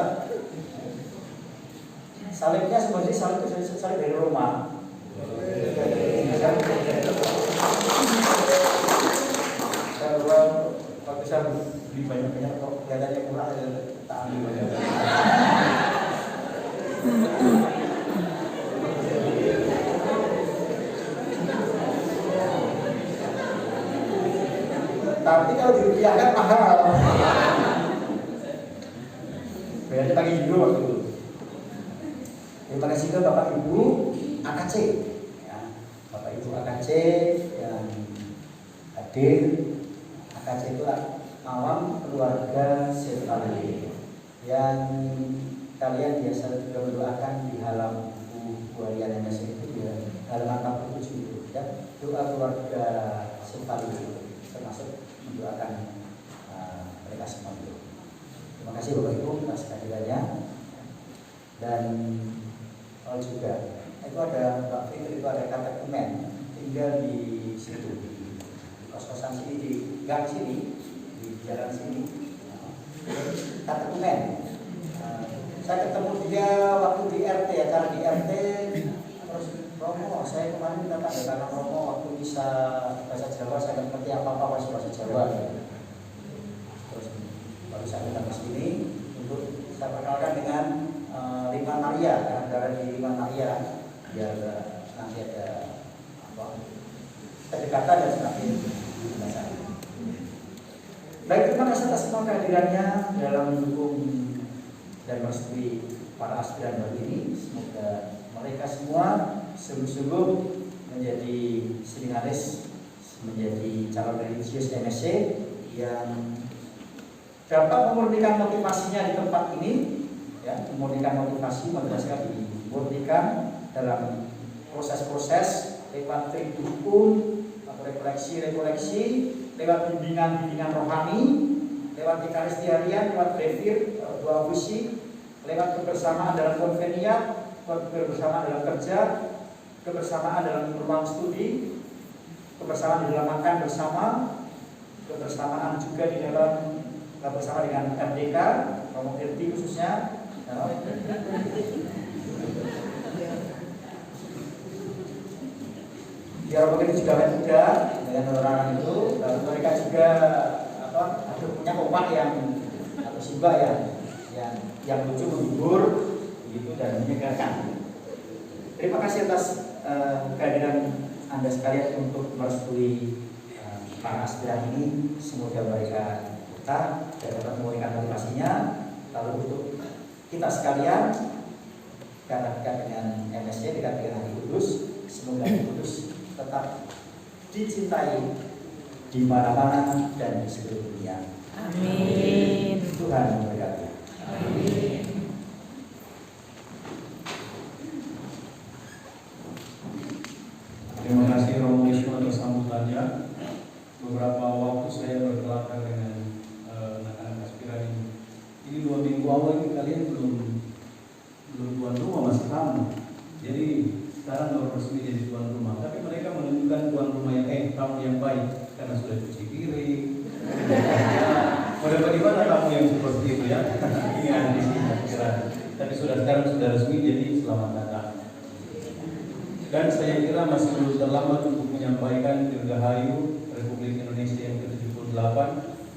Salibnya sebenarnya salib itu salib dari Roma. Kalau waktu saya beli banyak-banyak kok kelihatannya murah ya tak ambil. Tapi kalau dirupiahkan mahal. Beda Saya pakai judul waktu itu. Terima kasih ke Bapak Ibu AKC, ya, Bapak Ibu AKC yang hadir. AKC itu awam keluarga Setali yang kalian biasa juga mendoakan di halaman buku harian MSC itu ya, halaman 47 itu ya, doa keluarga Setali termasuk mendoakan mereka semua itu. Terima kasih Bapak Ibu atas kehadirannya. Dan juga itu ada Mbak Fitri, itu ada katekumen tinggal di situ di kos-kosan sini, di gang sini, di jalan sini, katekumen. Saya ketemu dia waktu di RT, acara di RT. Terus Romo, saya kemarin minta tanda tangan Romo waktu bisa bahasa Jawa, saya nggak ngerti apa-apa bahasa Jawa. Terus baru saya datang ke sini untuk saya perkenalkan dengan Lima Maria, karena darah di Lima Maria, biar nanti ada kedekatan dan semakin biasa. Baik, terima kasih atas semua kehadirannya dalam mendukung dan merestui para aspiran baru ini. Semoga mereka semua sungguh-sungguh menjadi seminaris, menjadi calon religius MSC yang dapat memurnikan motivasinya di tempat ini, ya, memurnikan motivasi dimurnikan dalam proses-proses lewat tribun atau rekoleksi, lewat bimbingan rohani, lewat ekaristi harian, lewat brevir, doa fusi, lewat kebersamaan dalam konvenia, kebersamaan dalam kerja, kebersamaan dalam ruang studi, kebersamaan dalam makan bersama, kebersamaan juga di dalam bersama dengan MDK, Romo Irti khususnya. Biar Romo Irti juga muda dengan orang itu, lalu mereka juga punya kompak yang atau simba yang lucu, menghibur, begitu, dan menyegarkan. Terima kasih atas kehadiran Anda sekalian untuk merestui para aspiran ini. Semoga mereka dan dapat memulihkan motivasinya. Lalu untuk kita sekalian, karena dekat dengan MSC, dekat dengan Hari Kudus, semoga Hari Kudus tetap dicintai di mana-mana dan di seluruh dunia. Amin. Tuhan memberkati. Amin. Terima kasih Romo Isma atas sambutannya. Beberapa waktu saya berkelakar dengan anak-anak aspiran ini. Ini 2 minggu awal ini kalian belum tuan rumah, masih tamu. Jadi sekarang baru resmi jadi tuan rumah. Tapi mereka menunjukkan tuan rumah yang tamu yang baik karena sudah cuci piring. Mau dapat di mana tamu yang seperti itu ya? Ini ada di sini aspiran. Tapi sekarang sudah resmi, jadi selamat datang. Dan saya kira masih belum terlambat untuk menyampaikan Dirgahayu Republik Indonesia yang ke-78.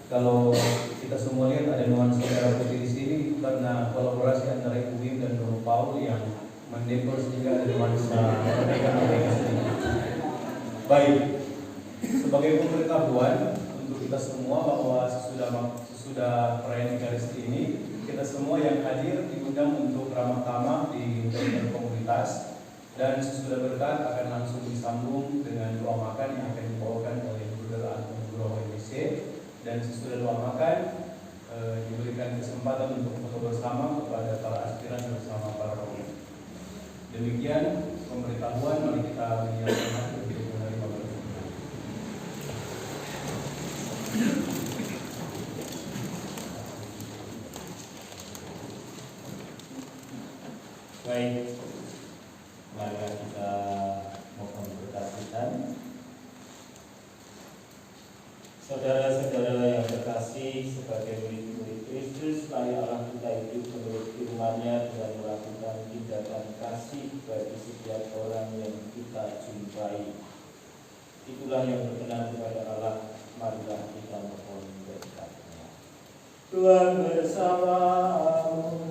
Kalau kita semua lihat ada nuansa merah putih di sini karena kolaborasi antara Ibu Wim dan Romo Paul yang mendekor sehingga ada nuansa mereka sendiri. Baik, sebagai pemberitahuan untuk kita semua bahwa sesudah perayaan Ekaristi ini, kita semua yang hadir diundang untuk ramah tamah di unit komunitas. Dan sesudah berkat akan langsung disambung dengan doa makan yang akan dibawakan oleh Bruder Anton Nugroho MSC. Dan sesudah doa makan diberikan kesempatan untuk foto bersama kepada para aspiran bersama para romo. Demikian pemberitahuan, mari kita menyiapkan untuk menerima berkat. Baik, mari kita mohon berkat Tuhan. Saudara-saudara yang terkasih, sebagai murid-murid Kristus, layak Allah kita hidup menurut firman-Nya dengan melakukan tindakan kasih bagi setiap orang yang kita jumpai. Itulah yang berkenan kepada Allah. Marilah kita mohon berkat-Nya. Tuhan bersamamu.